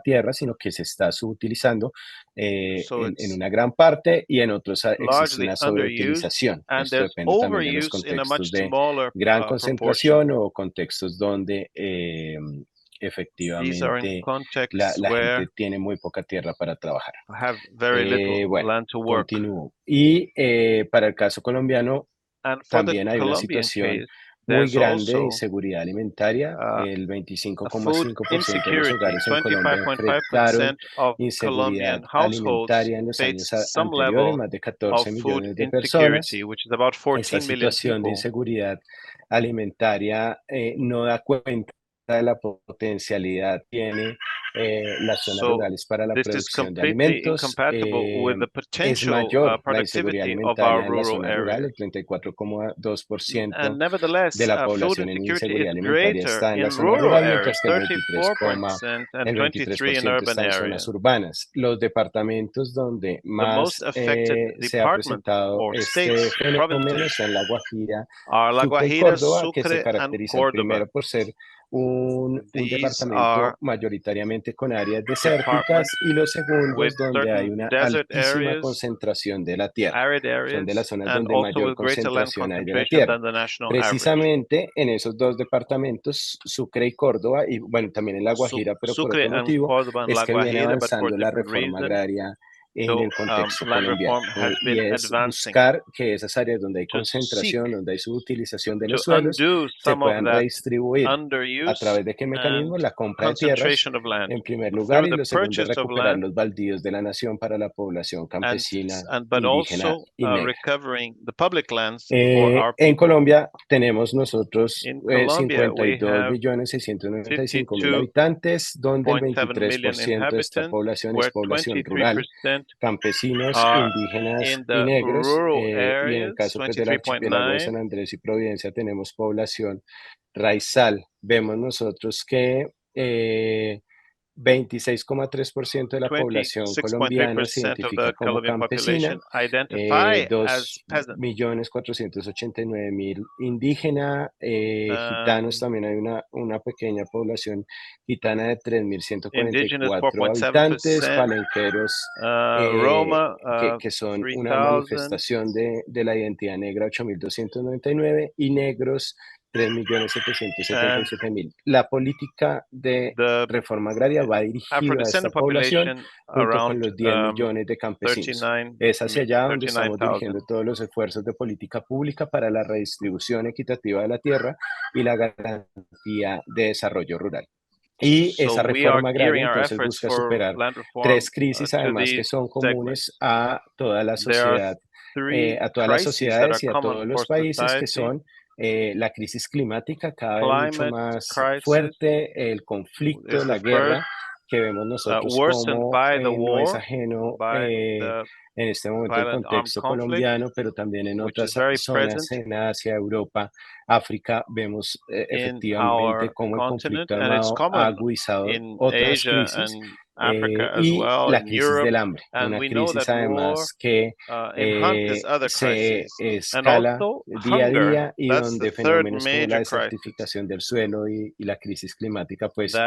tierra, sino que se está subutilizando en una gran parte y en otros existe una sobreutilización. Esto depende también de los contextos de gran concentración o contextos donde efectivamente la gente tiene muy poca tierra para trabajar. Bueno, continúo. Y para el caso colombiano también hay una situación muy grande de inseguridad alimentaria. El 25,5% de los hogares en Colombia enfrentaron inseguridad alimentaria en los años anteriores, más de 14 millones de personas. Esta situación de inseguridad alimentaria no da cuenta de la potencialidad que tiene las zonas rurales para la producción de alimentos. Es mayor la inseguridad alimentaria en la zona rural, el 34,2% de la población en inseguridad alimentaria está en la zona rural, mientras que el 23% está en zonas urbanas. Los departamentos donde más se ha presentado este fenómeno son La Guajira, Sucre y Córdoba, que se caracterizan primero por ser un departamento mayoritariamente con áreas desérticas y los segundos donde hay una altísima concentración de la tierra. Son de las zonas donde mayor concentración hay de la tierra. Precisamente en esos dos departamentos, Sucre y Córdoba, y bueno, también en La Guajira, pero por otro motivo, es que viene avanzando la reforma agraria en el contexto colombiano. Y es buscar que esas áreas donde hay concentración, donde hay subutilización de los suelos, se puedan redistribuir a través de qué mecanismo, la compra de tierras en primer lugar, y lo segundo es recuperar los baldíos de la nación para la población campesina, indígena y negra. En Colombia tenemos nosotros 52.695.000 habitantes, donde el 23% de esta población es población rural, campesinos, indígenas y negros, y en el caso pues, del archipiélago de San Andrés y Providencia tenemos población raizal. Vemos nosotros que 26,3% de la población colombiana se identifica como campesina, 2.489.000 indígena, gitanos también hay una pequeña población gitana de 3.144 habitantes, palenqueros que son una manifestación de la identidad negra, 8.299, y negros 3.777.000. La política de reforma agraria va dirigida a esta población junto con los 10 millones de campesinos. Es hacia allá donde estamos dirigiendo todos los esfuerzos de política pública para la redistribución equitativa de la tierra y la garantía de desarrollo rural. Y esa reforma agraria entonces busca superar 3 crisis además que son comunes a toda la sociedad, a todas las sociedades y a todos los países, que son la crisis climática cada vez mucho más fuerte, el conflicto, la guerra, que vemos nosotros como no es ajeno en este momento el contexto colombiano, pero también en otras zonas, en Asia, Europa, África, vemos efectivamente cómo el conflicto armado ha agudizado otras crisis. Y la crisis del hambre, una crisis además que se escala día a día y donde fenómenos como la desertificación del suelo y la crisis climática pues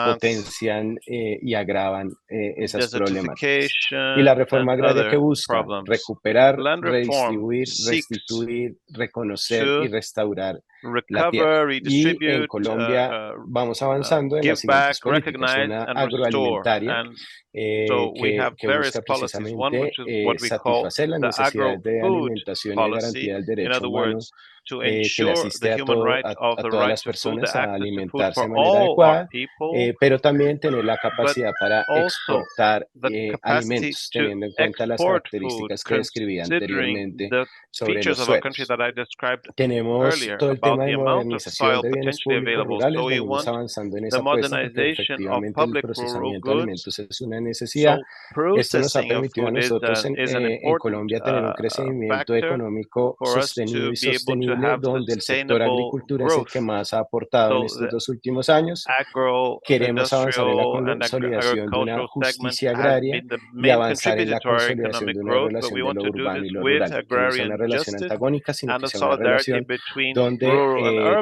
potencian y agravan esas problemáticas. Y la reforma agraria que busca recuperar, redistribuir, restituir, reconocer y restaurar la tierra. Y en Colombia vamos avanzando en las siguientes políticas: una agroalimentaria que busca precisamente satisfacer las necesidades de alimentación y de garantía del derecho humano, que le asiste a todas las personas a alimentarse de manera adecuada, pero también tener la capacidad para exportar alimentos, teniendo en cuenta las características que describí anteriormente sobre los suelos. Tenemos todo el tema de modernización de bienes públicos rurales, venimos avanzando en esa apuesta porque efectivamente el procesamiento de alimentos es una necesidad. Esto nos ha permitido a nosotros en Colombia tener un crecimiento económico sostenido y sostenible, donde el sector agricultura es el que más ha aportado en estos 2 últimos años. Queremos avanzar en la consolidación de una justicia agraria y avanzar en la consolidación de una relación de lo urbano y lo rural, que no sea una relación antagónica, sino que sea una relación donde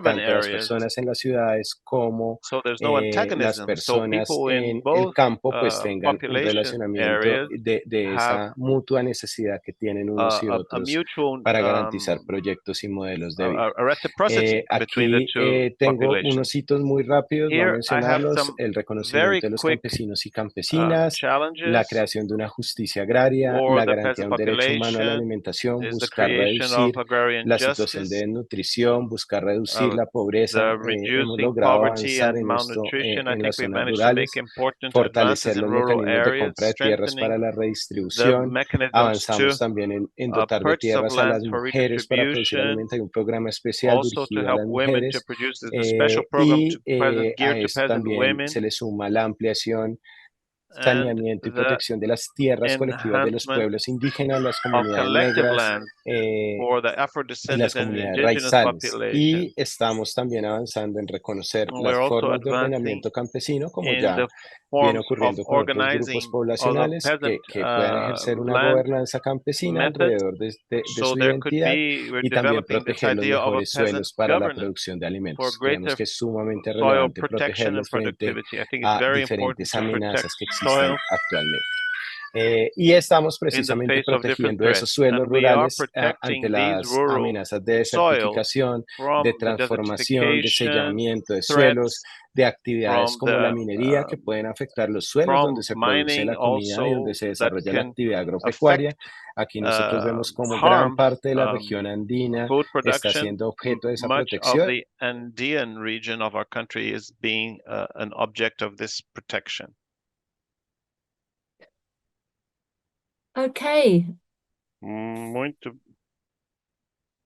tanto las personas en las ciudades como las personas en el campo pues tengan un relacionamiento de esa mutua necesidad que tienen unos y otros para garantizar proyectos y modelos de vida. Aquí tengo unos hitos muy rápidos, voy a mencionarlos: el reconocimiento de los campesinos y campesinas, la creación de una justicia agraria, la garantía de un derecho humano a la alimentación, buscar reducir la situación de desnutrición, buscar reducir la pobreza. Hemos logrado avanzar en esto en las zonas rurales, fortalecer los mecanismos de compra de tierras para la redistribución. Avanzamos también en dotar de tierras a las mujeres para producir alimentos. Hay un programa especial dirigido a las mujeres, y a esto también se le suma la ampliación, saneamiento y protección de las tierras colectivas de los pueblos indígenas, las comunidades negras y las comunidades raizales. Y estamos también avanzando en reconocer las formas de ordenamiento campesino, como ya viene ocurriendo con otros grupos poblacionales, que puedan ejercer una gobernanza campesina alrededor de su identidad y también proteger los mejores suelos para la producción de alimentos. Creemos que es sumamente relevante protegerlos frente a diferentes amenazas que existen actualmente. Y estamos precisamente protegiendo esos suelos rurales ante las amenazas de desertificación, de transformación, de sellamiento de suelos, de actividades como la minería que pueden afectar los suelos donde se produce la comida y donde se desarrolla la actividad agropecuaria. Aquí nosotros vemos como gran parte de la región andina está siendo objeto de esa protección. Andean region of our country is being an object of this protection. Okay. Muito.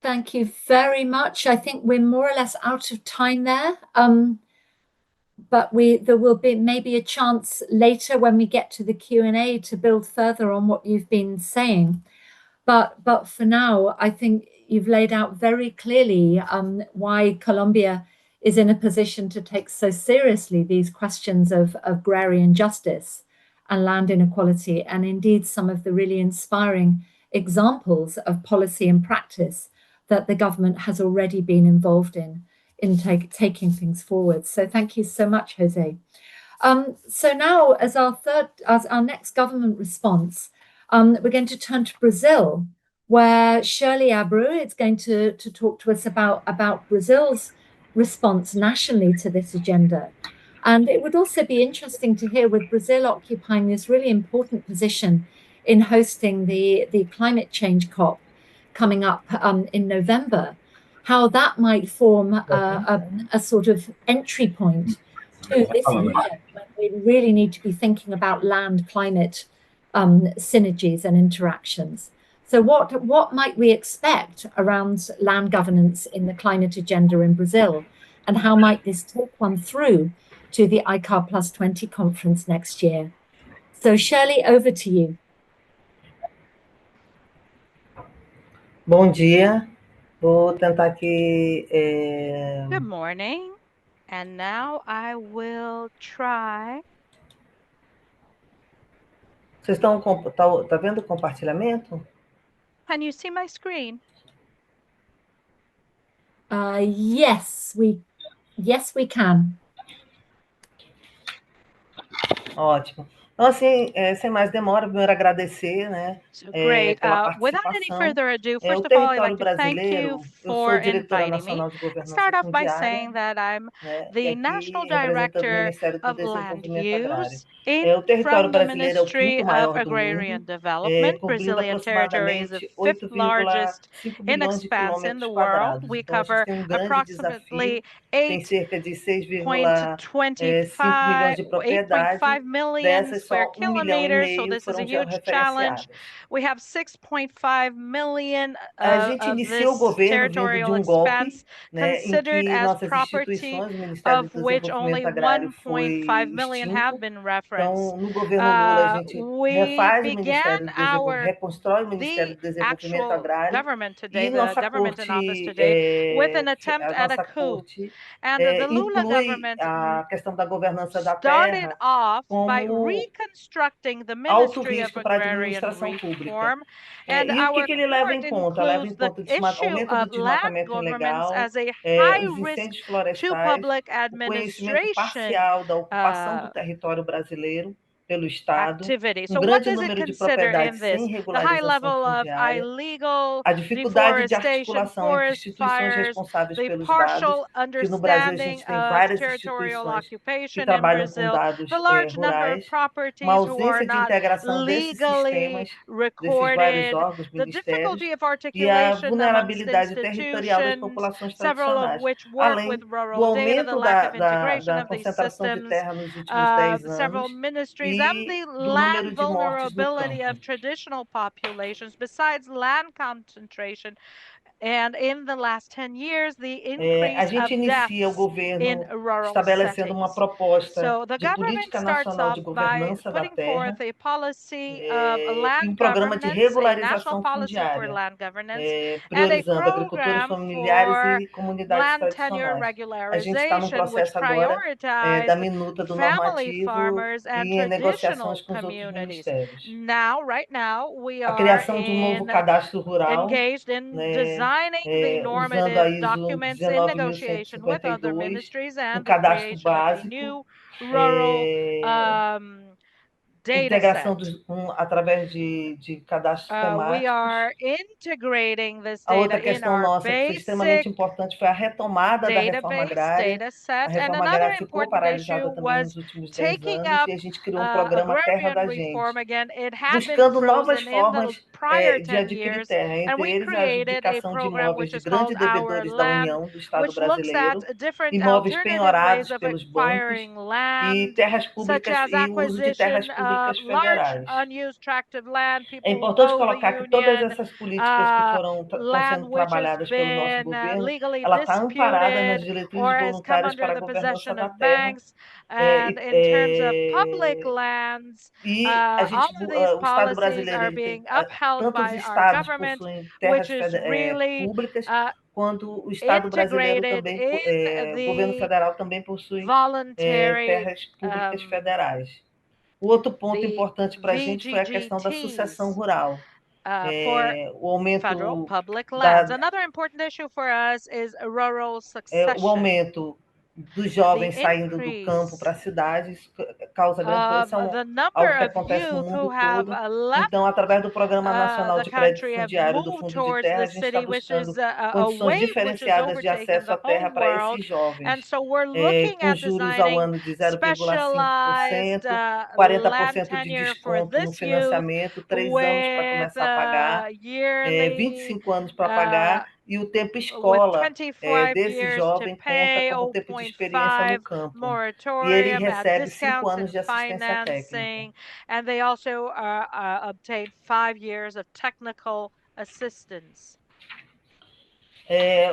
Thank you very much. I think we're more or less out of time there. But there will be maybe a chance later when we get to the Q&A to build further on what you've been saying. But for now, I think you've laid out very clearly why Colombia is in a position to take so seriously these questions of agrarian justice and land inequality, and indeed some of the really inspiring examples of policy and practice that the government has already been involved in taking things forward. So thank you so much, Jose. So now, as our next government response, we're going to turn to Brazil, where Shirley Abreu is going to talk to us about Brazil's response nationally to this agenda. And it would also be interesting to hear, with Brazil occupying this really important position in hosting the climate change COP coming up in November, how that might form a sort of entry point to this year when we really need to be thinking about land-climate synergies and interactions. So what might we expect around land governance in the climate agenda in Brazil, and how might this take one through to the ICAR Plus 20 conference next year? So Shirley, over to you. Bom dia. Vou tentar aqui. Good morning. And now I will try. Vocês tá vendo o compartilhamento? Can you see my screen? Yes, we can. Ótimo. Então, assim, sem mais demora, primeiro agradecer, né, Great. pela Without any participação. further ado, O first of all, I'd território like to thank you brasileiro, eu for sou diretora inviting me. nacional de Let's governança start off by fundiária, saying that I'm né, e the aqui National representando o Director Ministério do of Land Desenvolvimento Agrário. Use O território from the brasileiro é o Ministry quinto of maior do Agrarian mundo, Development. cobrindo Brazilian territory is the aproximadamente fifth largest 8,5 in bilhões de expanse in quilômetros the world. quadrados. We Então, a gente cover tem grande desafio, approximately tem cerca de 6,5 milhões de propriedade, 8.5 million dessas square só 1,5 milhão kilometers, so this is a foram huge challenge. georreferenciadas. We have 6.5 million A gente of inicia o this governo vindo de territorial golpe, expanse, né, em considered que as nossas property, instituições, o Ministério of do which only Desenvolvimento Agrário foi 1.5 million have extinto. been referenced. Então, no governo Lula, a gente We refaz o began Ministério do Desenvolvimento, reconstrói o the Ministério do Desenvolvimento actual Agrário, government today, e the nossa government in office corte, today, with an attempt a at a nossa coup. corte And the Lula inclui government a questão da governança da started terra off by como reconstructing the alto Ministry of risco para a Agrarian administração pública. Reform, and E o our que ele leva em court conta? Leva em includes the conta issue aumento do of land desmatamento governments ilegal, as a high os risk incêndios to florestais, public o conhecimento administration parcial da ocupação do território brasileiro pelo Estado, activity. So what grande does it número de consider in propriedades this? sem The high regularização level of fundiária, illegal a dificuldade de deforestation, articulação entre forest instituições fires, responsáveis the pelos dados, partial que no Brasil a understanding gente tem of várias territorial instituições que occupation in trabalham com Brazil, dados the large number of rurais, uma properties who are ausência de not integração desses legally sistemas, desses vários recorded, órgãos, the ministérios, difficulty of e a articulation amongst vulnerabilidade territorial das institutions, populações several of tradicionais, which work além with do rural data, the aumento lack of integration da of these concentração de systems, terra nos últimos 10 several anos ministries, and e the do land número de mortes no vulnerability campo. of traditional populations, besides land concentration. And in the last 10 years, the A increase gente of inicia o deaths in governo rural estabelecendo uma settings. proposta So the de government política starts nacional off de by governança da putting forth terra a policy of e land programa de governance, a national regularização policy for fundiária, land governance, and a priorizando agricultores program familiares for e comunidades land tenure tradicionais. A gente está num regularization, which processo agora da prioritized minuta do family normativo farmers and e em negociações traditional com os outros communities. ministérios. Right now, we A are criação de um novo cadastro rural, engaged in né, designing the usando a normative ISO documents in negotiation with other 19152, ministries and the cadastro creation of the básico, new rural integração set. através de cadastros temáticos. We are integrating this A outra data in questão our nossa que foi extremamente basic importante foi a retomada da reforma database agrária. data A set. And reforma another agrária ficou important issue paralisada também nos was últimos 10 taking anos up e a gente criou programa Terra agrarian da reform Gente, again. It had been buscando novas frozen in the formas prior de 10 adquirir years, terra, and entre we eles a created a adjudicação de program imóveis which de is called grandes Our devedores da Land, União, do Estado which looks at brasileiro, different imóveis alternative ways penhorados of pelos bancos acquiring e land, terras such públicas as e o uso de terras acquisition públicas of large federais. unused tract of land. É People who importante owe the colocar que todas union essas políticas que estão land sendo which has trabalhadas pelo nosso been governo, legally ela está amparada nas disputed diretrizes or has come voluntárias under para a the governança possession da of terra. banks. And in terms of public lands, E a all gente, of these o Estado policies brasileiro are ele tem being upheld tanto os by our estados government, possuem which terras is really públicas, quanto o Estado brasileiro integrated também, in o governo the federal também possui voluntary terras públicas federais. O outro ponto the importante para a gente foi a questão da sucessão VGGTs rural. for O aumento federal public lands. Another important issue for us is rural o succession. aumento dos jovens The saindo do campo para as cidades causa grande coisa. Isso é algo que acontece no mundo todo. Então, através do Programa Nacional de Crédito Fundiário do Fundo de Terra, a gente está buscando condições diferenciadas de acesso à terra para esses jovens, com juros ao ano de 0,5%, 40% de desconto no financiamento, 3 anos para começar a pagar, 25 anos para pagar, e o tempo escola desse jovem conta como tempo de experiência no campo. E ele recebe 5 anos de assistência técnica. And they also obtain 5 years of technical assistance.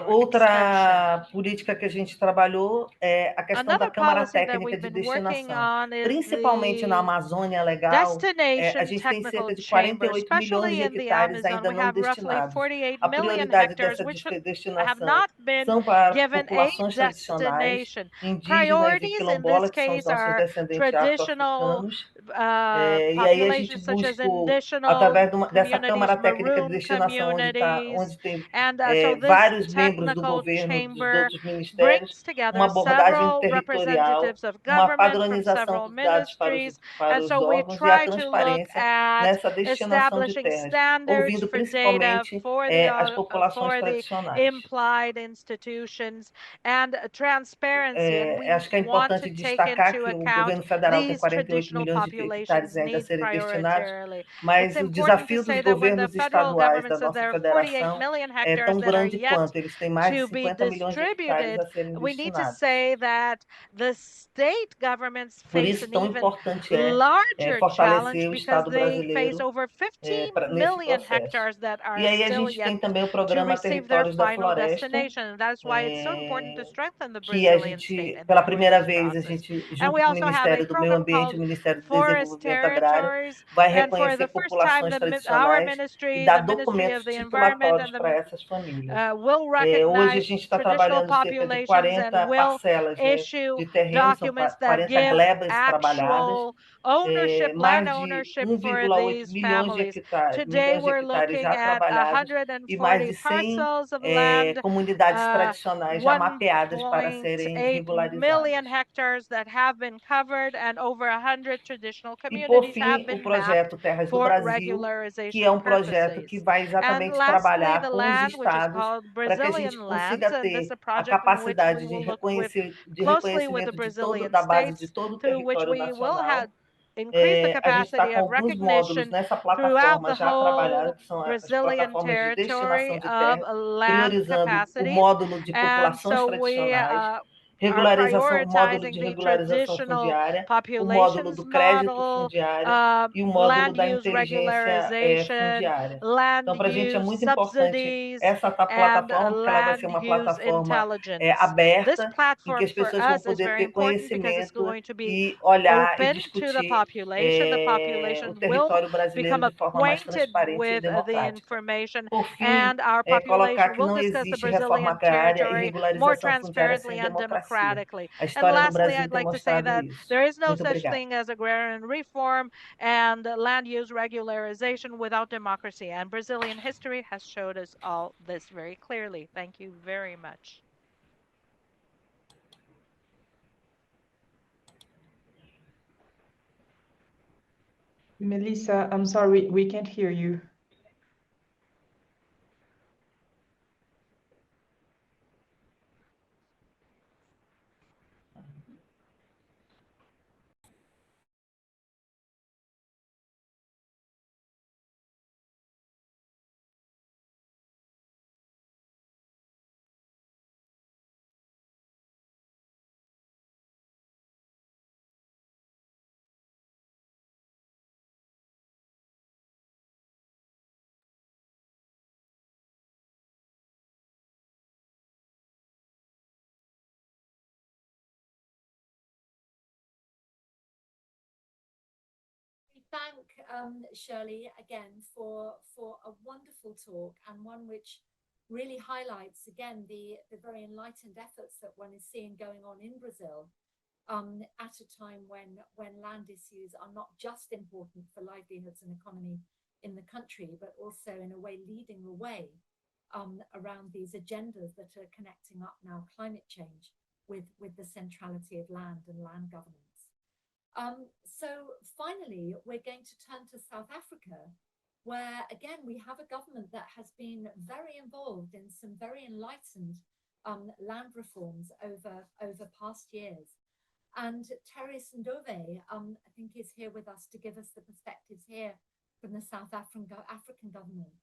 Outra política que a gente trabalhou é a questão da Câmara Técnica de Destinação. Principalmente na Amazônia Legal, a gente tem cerca de 48 milhões de hectares ainda não destinados. A prioridade dessa destinação são para populações tradicionais, indígenas e quilombolas, que são os nossos descendentes afro-africanos. E aí a gente buscou, através dessa Câmara Técnica de Destinação, onde tem vários membros do governo, dos outros ministérios, uma abordagem territorial, uma padronização dos dados para os órgãos e a transparência nessa destinação de terras, ouvindo principalmente as populações tradicionais. Acho que é importante destacar que o governo federal tem 48 milhões de hectares ainda a serem destinados, mas o desafio dos governos estaduais da nossa federação é tão grande quanto. Eles têm mais de 50 milhões de hectares a serem destinados. Por isso, tão importante é fortalecer o Estado brasileiro nesse processo. E aí a gente tem também o programa Territórios da Floresta, que a gente, pela primeira vez, a gente, junto com o Ministério do Meio Ambiente e o Ministério do Desenvolvimento Agrário, vai reconhecer populações tradicionais e dar documentos titulatórios para essas famílias. Hoje a gente está trabalhando cerca de 40 parcelas de terreno, são 40 glebas trabalhadas, mais de 1,8 milhões de hectares já trabalhados e mais de 100 comunidades tradicionais já mapeadas para serem regularizadas. E, por fim, o projeto Terras do Brasil, que é um projeto que vai exatamente trabalhar com os estados para que a gente consiga ter a capacidade de reconhecimento da base de todo o território nacional. A gente está com alguns módulos nessa plataforma já trabalhados, que são as plataformas de destinação de terra, priorizando o módulo de populações tradicionais, módulo de regularização fundiária, o módulo do crédito fundiário e o módulo da inteligência fundiária. Então, para a gente é muito importante essa plataforma, porque ela vai ser uma plataforma aberta, em que as pessoas vão poder ter conhecimento e olhar e discutir o território brasileiro de forma mais transparente e democrática. Por fim, colocar que não existe reforma agrária e regularização fundiária sem democracia. A história do Brasil tem mostrado isso. There is no Muito such obrigada. thing as agrarian reform and land use regularization without democracy. And Brazilian history has showed us all this very clearly. Thank you very much. Melissa, I'm sorry, we can't hear you. Thank Shirley again for a wonderful talk, and one which really highlights again the very enlightened efforts that one is seeing going on in Brazil at a time when land issues are not just important for livelihoods and economy in the country, but also in a way leading the way around these agendas that are connecting up now climate change with the centrality of land and land governance. So finally, we're going to turn to South Africa, where again, we have a government that has been very involved in some very enlightened land reforms over past years. And Terries Ndove, I think, is here with us to give us the perspectives here from the South African government.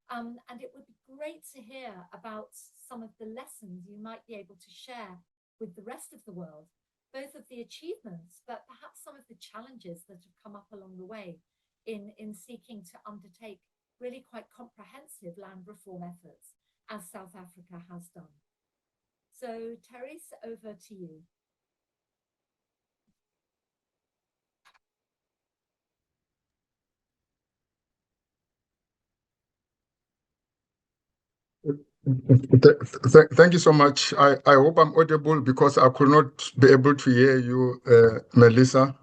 And it would be great to hear about some of the lessons you might be able to share with the rest of the world, both of the achievements, but perhaps some of the challenges that have come up along the way in seeking to undertake really quite comprehensive land reform efforts, as South Africa has done. So, Terries, over to you. Thank you so much. I hope I'm audible because I could not be able to hear you, Melissa,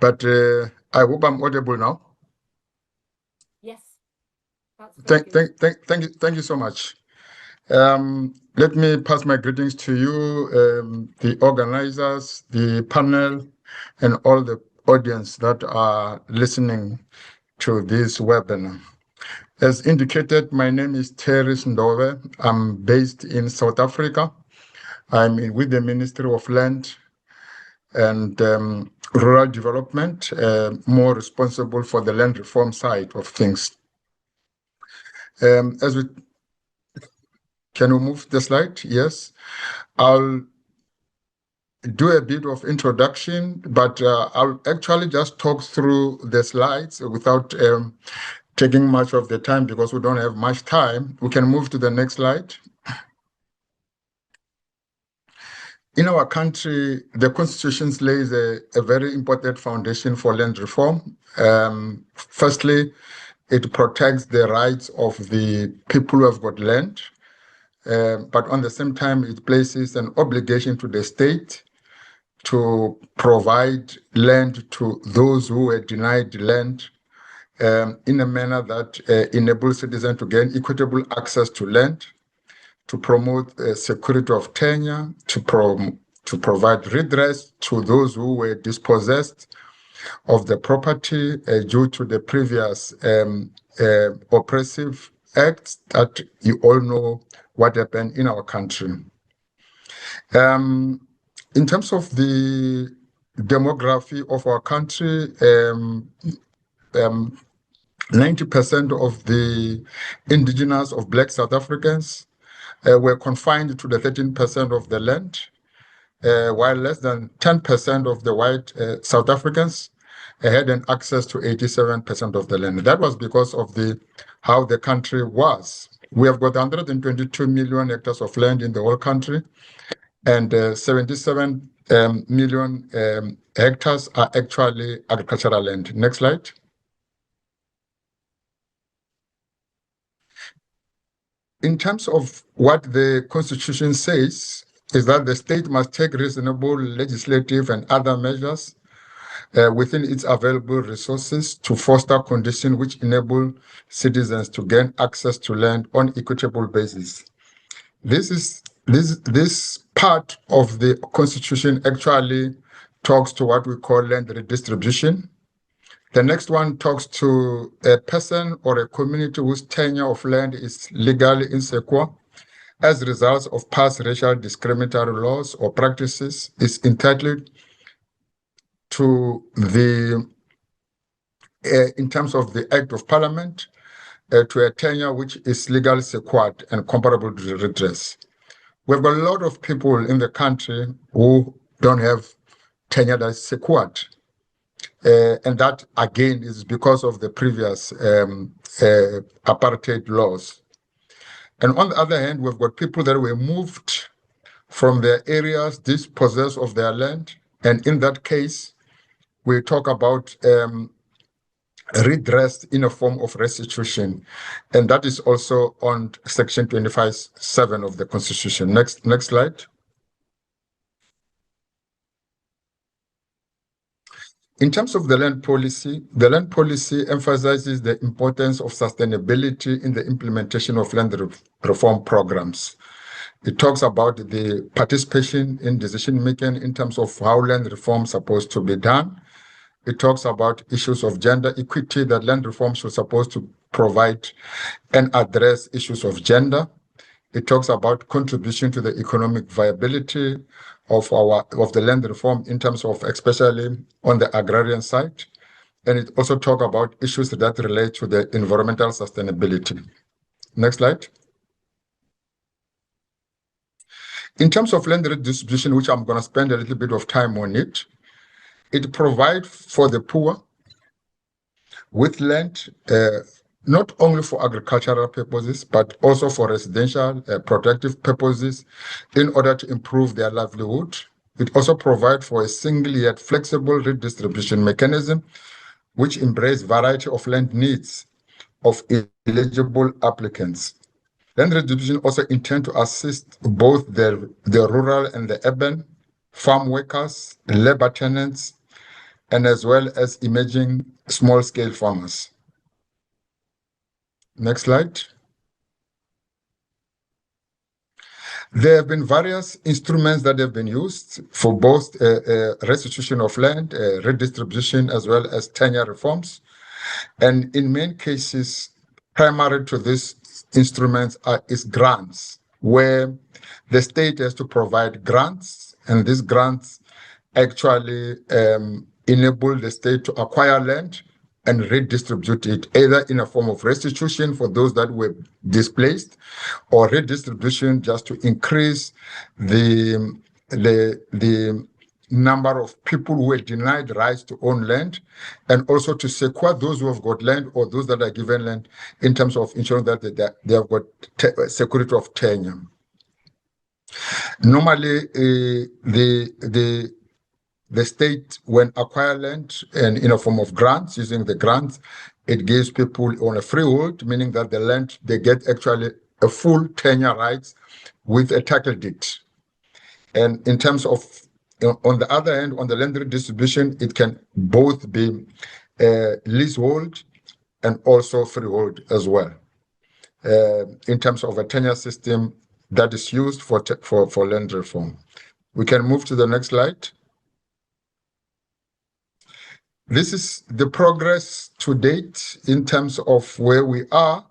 but I hope I'm audible now. Yes, that's very good. Thank you so much. Let me pass my greetings to you, the organizers, the panel, and all the audience that are listening to this webinar. As indicated, my name is Terries Ndove. I'm based in South Africa. I'm with the Ministry of Land and Rural Development, more responsible for the land reform side of things. Can we move the slide? Yes. I'll do a bit of introduction, but I'll actually just talk through the slides without taking much of the time because we don't have much time. We can move to the next slide. In our country, the Constitution lays a very important foundation for land reform. Firstly, it protects the rights of the people who have got land, but on the same time, it places an obligation to the state to provide land to those who were denied land in a manner that enables citizens to gain equitable access to land, to promote security of tenure, to provide redress to those who were dispossessed of the property due to the previous oppressive acts that you all know what happened in our country. In terms of the demography of our country, 90% of the indigenous of Black South Africans were confined to the 13% of the land, while less than 10% of the white South Africans had an access to 87% of the land. That was because of how the country was. We have got 122 million hectares of land in the whole country, and 77 million hectares are actually agricultural land. Next slide. In terms of what the Constitution says, is that the state must take reasonable legislative and other measures within its available resources to foster conditions which enable citizens to gain access to land on equitable basis. This part of the Constitution actually talks to what we call land redistribution, The next one talks to a person or a community whose tenure of land is legally insecure as a result of past racial discriminatory laws or practices, is entitled to the, in terms of the Act of Parliament, to a tenure which is legally secured and comparable to the redress. We've got a lot of people in the country who don't have tenure that is secured. And that, again, is because of the previous apartheid laws. And on the other hand, we've got people that were moved from their areas, dispossessed of their land. And in that case, we talk about redressed in a form of restitution. And that is also on Section 25(7) of the Constitution. Next slide. In terms of the land policy emphasizes the importance of sustainability in the implementation of land reform programs. It talks about the participation in decision-making in terms of how land reform is supposed to be done. It talks about issues of gender equity, that land reform should supposed to provide and address issues of gender. It talks about contribution to the economic viability of the land reform in terms of, especially on the agrarian side. And it also talks about issues that relate to the environmental sustainability. Next slide. In terms of land redistribution, which I'm going to spend a little bit of time on it, it provides for the poor with land, not only for agricultural purposes, but also for residential protective purposes in order to improve their livelihood. It also provides for a single yet flexible redistribution mechanism, which embraces variety of land needs of eligible applicants. Land redistribution also intends to assist both the rural and the urban farm workers, labor tenants, and as well as emerging small-scale farmers. Next slide. There have been various instruments that have been used for both restitution of land, redistribution, as well as tenure reforms. And in many cases, primary to these instruments is grants, where the state has to provide grants, and these grants actually enable the state to acquire land and redistribute it, either in a form of restitution for those that were displaced, or redistribution just to increase the number of people who were denied rights to own land, and also to secure those who have got land or those that are given land in terms of ensuring that they have got security of tenure. Normally, the state, when acquire land and in a form of grants, using the grants, it gives people on a freehold, meaning that the land, they get actually a full tenure rights with a title deed. And in terms of, on the other hand, on the land redistribution, it can both be leasehold and also freehold as well. In terms of a tenure system that is used for land reform. We can move to the next slide. This is the progress to date in terms of where we are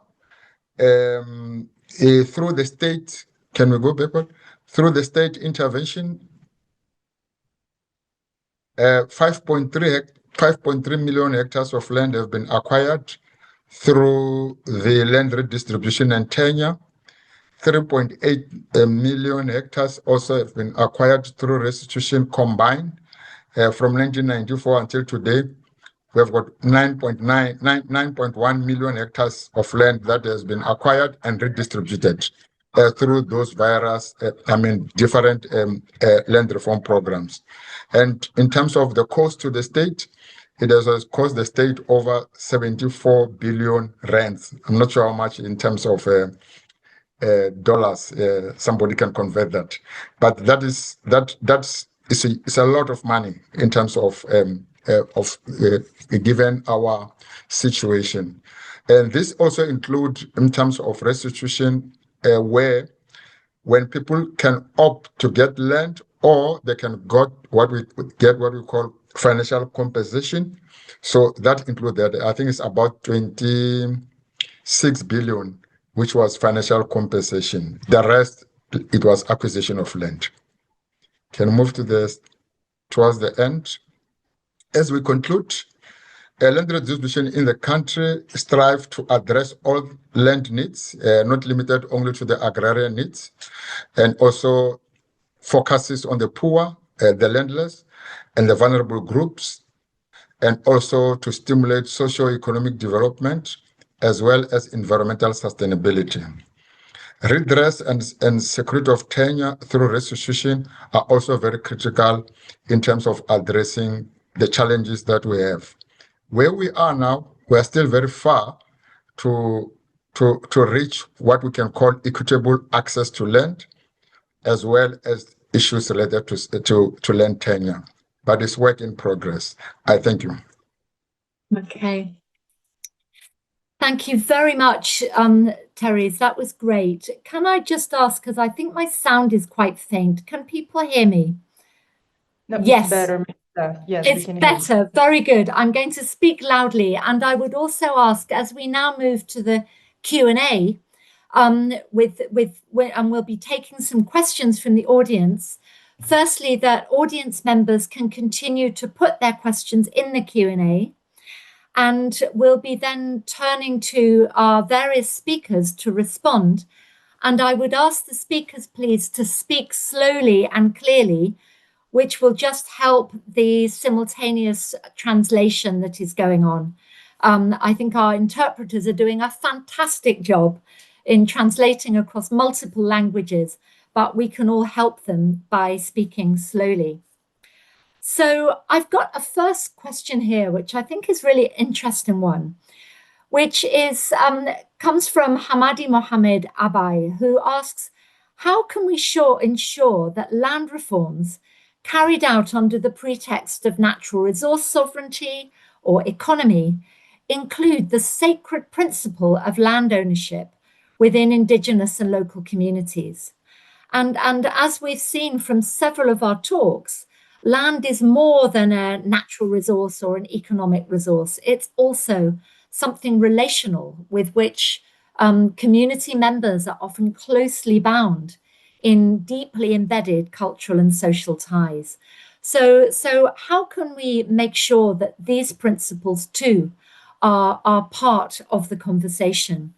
through the state. Can we go backward? Through the state intervention, 5.3 million hectares of land have been acquired through the land redistribution and tenure. 3.8 million hectares also have been acquired through restitution combined. From 1994 until today, we have got 9.1 million hectares of land that has been acquired and redistributed through those various, different land reform programs. And in terms of the cost to the state, it has cost the state over 74 billion rands. I'm not sure how much in terms of dollars. Somebody can convert that, but that's it's a lot of money in terms of given our situation. And this also includes in terms of restitution, where when people can opt to get land or they can get what we call financial compensation. So that included, I think it's about 26 billion, which was financial compensation. The rest, it was acquisition of land. Can move towards the end. As we conclude, land redistribution in the country strive to address all land needs, not limited only to the agrarian needs, and also focuses on the poor, the landless, and the vulnerable groups, and also to stimulate socio-economic development, as well as environmental sustainability. Redress and security of tenure through restitution are also very critical in terms of addressing the challenges that we have. Where we are now, we are still very far to reach what we can call equitable access to land, as well as issues related to land tenure. But it's work in progress. I thank you. Okay. Thank you very much, Terries. That was great. Can I just ask, because I think my sound is quite faint, can people hear me? No, yes. It's better. Yes, it's better. Very good. I'm going to speak loudly. And I would also ask, as we now move to the Q&A, and we'll be taking some questions from the audience. Firstly, that audience members can continue to put their questions in the Q&A. And we'll be then turning to our various speakers to respond. And I would ask the speakers, please, to speak slowly and clearly, which will just help the simultaneous translation that is going on. I think our interpreters are doing a fantastic job in translating across multiple languages, but we can all help them by speaking slowly. So I've got a first question here, which I think is really interesting one, which is comes from Hamadi Mohammed Abai, who asks, how can we ensure that land reforms carried out under the pretext of natural resource sovereignty or economy include the sacred principle of land ownership within indigenous and local communities? And as we've seen from several of our talks, land is more than a natural resource or an economic resource. It's also something relational with which community members are often closely bound in deeply embedded cultural and social ties. So how can we make sure that these principles too are part of the conversation?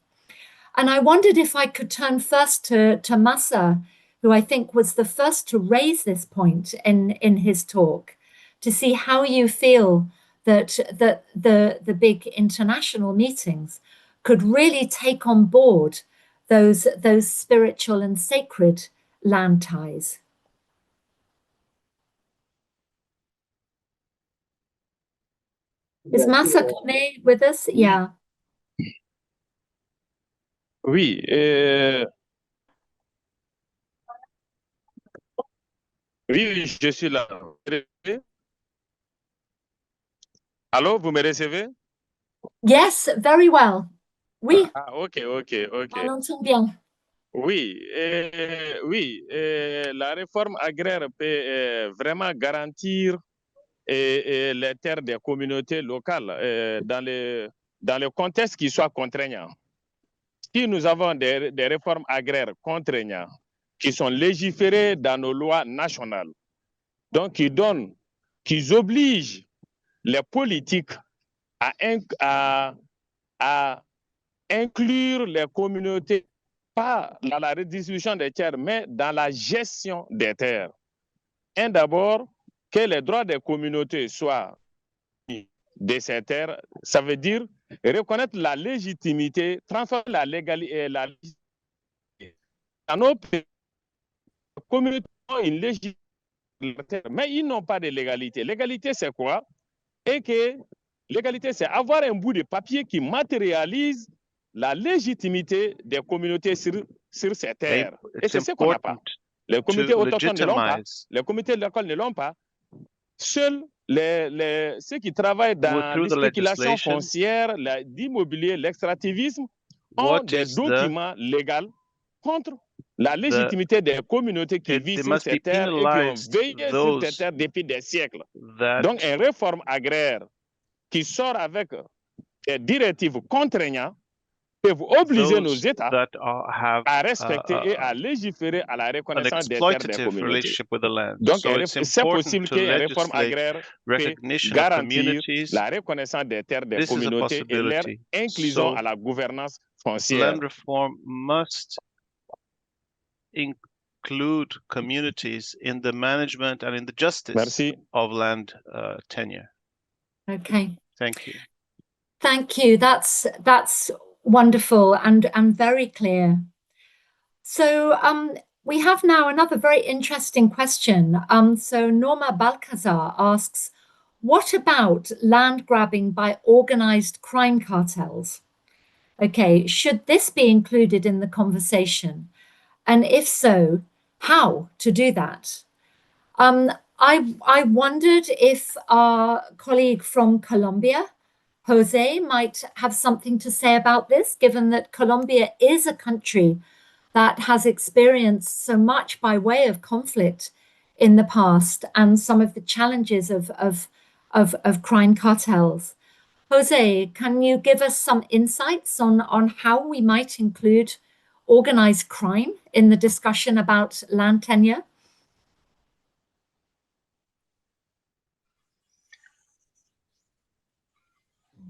And I wondered if I could turn first to Massa, who I think was the first to raise this point in his talk, to see how you feel that the big international meetings could really take on board those spiritual and sacred land ties. Is Massa Koné with us? Yeah. Oui. Oui, je suis là. Allô, vous me recevez? Yes, very well. Oui. Ah, ok. On l'entend bien. Oui, la réforme agraire peut vraiment garantir les terres des communautés locales dans le contexte qui soit contraignant. Si nous avons des réformes agraires contraignantes qui sont légiférées dans nos lois nationales, donc qui obligent les politiques à inclure les communautés, pas dans la redistribution des terres, mais dans la gestion des terres. D'abord, que les droits des communautés soient de ces terres, ça veut dire reconnaître la légitimité, transformer la légalité. Dans nos pays, les communautés ont une légitimité, mais ils n'ont pas de légalité. Légalité, c'est quoi? Et que légalité, c'est avoir un bout de papier qui matérialise la légitimité des communautés sur ces terres. Et c'est ce qu'on n'a pas. Les communautés autochtones ne l'ont pas, les communautés locales ne l'ont pas. Seuls ceux qui travaillent dans la spéculation foncière, l'immobilier, l'extractivisme, ont des documents légaux contre la légitimité des communautés qui vivent sur ces terres et qui ont veillé sur ces terres depuis des siècles. Donc, une réforme agraire qui sort avec des directives contraignantes peuvent obliger nos États à respecter et à légiférer à la reconnaissance des terres des communautés. Donc, c'est possible qu'il y ait une réforme agraire qui garantisse la reconnaissance des terres des communautés et leur inclusion à la gouvernance foncière. Land reform must include communities in the management and in the justice of land tenure. Okay. Thank you. Thank you. That's wonderful and very clear. So we have now another very interesting question. So Norma Balcazar asks, what about land grabbing by organized crime cartels? Okay, should this be included in the conversation? And if so, how to do that? I wondered if our colleague from Colombia, Jose, might have something to say about this, given that Colombia is a country that has experienced so much by way of conflict in the past and some of the challenges of crime cartels. Jose, can you give us some insights on how we might include organized crime in the discussion about land tenure?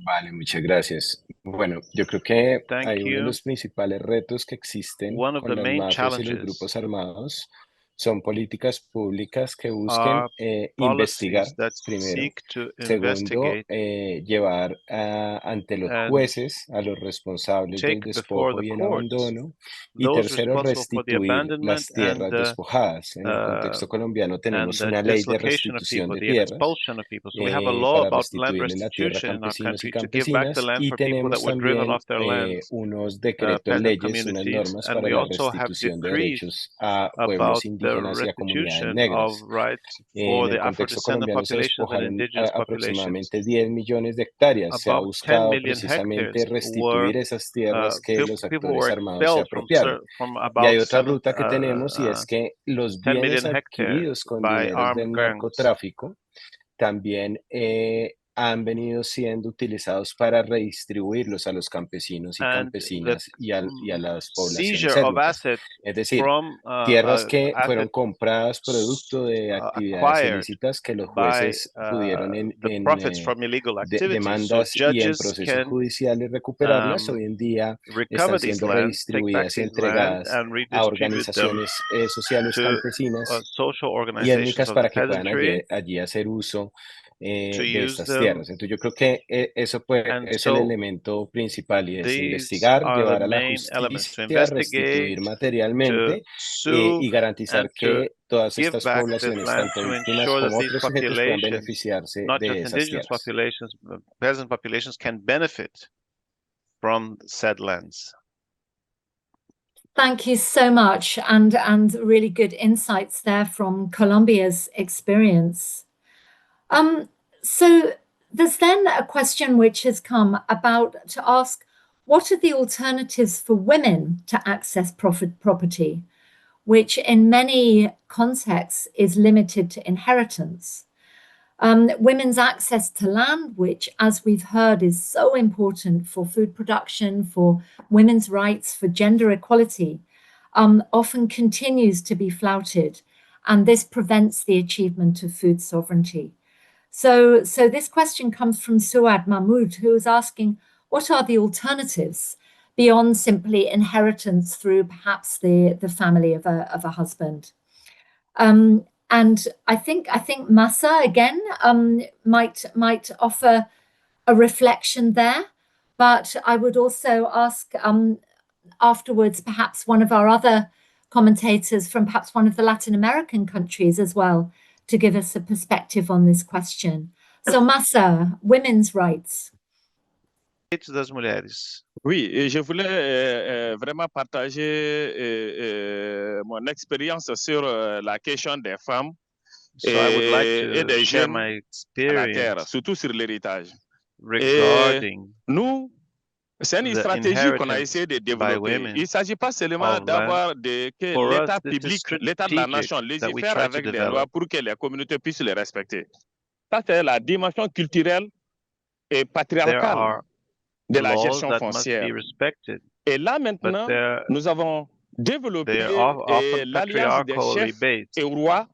Vale, muchas gracias. Bueno, yo creo que hay uno de los principales retos que existen con las mafias y los grupos armados son políticas públicas que busquen investigar, primero. Segundo, llevar ante los jueces a los responsables del despojo y el abandono. Y tercero, restituir las tierras despojadas. En el contexto colombiano tenemos una ley de restitución de tierras para restituirle la tierra a campesinos y campesinas. Y tenemos también unos decretos leyes, unas normas para la restitución de derechos a pueblos indígenas y a comunidades negras. En el contexto colombiano se despojaron aproximadamente 10 millones de hectáreas. Se ha buscado precisamente restituir esas tierras que los actores armados se apropiaron. Y hay otra ruta que tenemos y es que los bienes adquiridos con dineros del narcotráfico también han venido siendo utilizados para redistribuirlos a los campesinos y campesinas y a las poblaciones étnicas. Es decir, tierras que fueron compradas producto de actividades ilícitas que los jueces pudieron en demandas y en procesos judiciales recuperarlas, hoy en día están siendo redistribuidas y entregadas a organizaciones sociales campesinas y étnicas para que puedan allí hacer uso de estas tierras. Entonces yo creo que eso es el elemento principal y es investigar, llevar a la justicia, restituir materialmente y garantizar que todas estas poblaciones, tanto víctimas como otros sujetos, puedan beneficiarse de esas tierras. Peasant populations can benefit from said lands. Thank you so much, and really good insights there from Colombia's experience. So there's then a question which has come to ask, what are the alternatives for women to access property, which in many contexts is limited to inheritance? Women's access to land, which, as we've heard, is so important for food production, for women's rights, for gender equality, often continues to be flouted, and this prevents the achievement of food sovereignty. So this question comes from Suad Mahmoud, who is asking, what are the alternatives beyond simply inheritance through perhaps the family of a husband? And I think Massa again might offer a reflection there, but I would also ask afterwards perhaps one of our other commentators from perhaps one of the Latin American countries as well, to give us a perspective on this question. So Massa, women's rights. Das mulheres. Oui, et je voulais vraiment partager mon expérience sur la question des femmes et des jeunes à la terre, surtout sur l'héritage. Nous, C'est une stratégie qu'on a essayé de développer. Il ne s'agit pas seulement d'avoir que l'État public, l'État de la nation légifère avec des lois pour que les communautés puissent les respecter. Ça, c'est la dimension culturelle et patriarcale de la gestion foncière. Et là, maintenant, nous avons développé l'alliance des chefs et rois,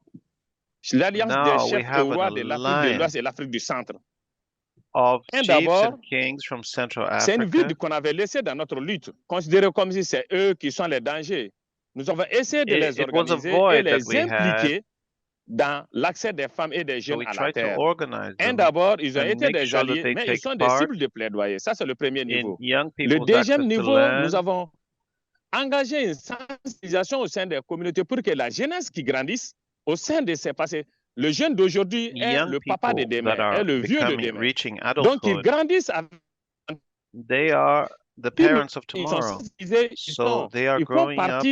l'alliance des chefs et rois de l'Afrique de l'Ouest et l'Afrique du Centre. Et d'abord, c'est une vide qu'on avait laissée dans notre lutte, considérée comme si c'est eux qui sont les dangers. Nous avons essayé de les organiser et les impliquer dans l'accès des femmes et des jeunes à la terre. Et d'abord, ils ont été des alliés, mais ils sont des cibles de plaidoyer. Ça, c'est le premier niveau. Le deuxième niveau, nous avons engagé une sensibilisation au sein des communautés pour que la jeunesse qui grandisse au sein de ces passés, le jeune d'aujourd'hui est le papa de demain, est le vieux de demain. Donc, ils grandissent avec... They are the parents of tomorrow. So they are growing up.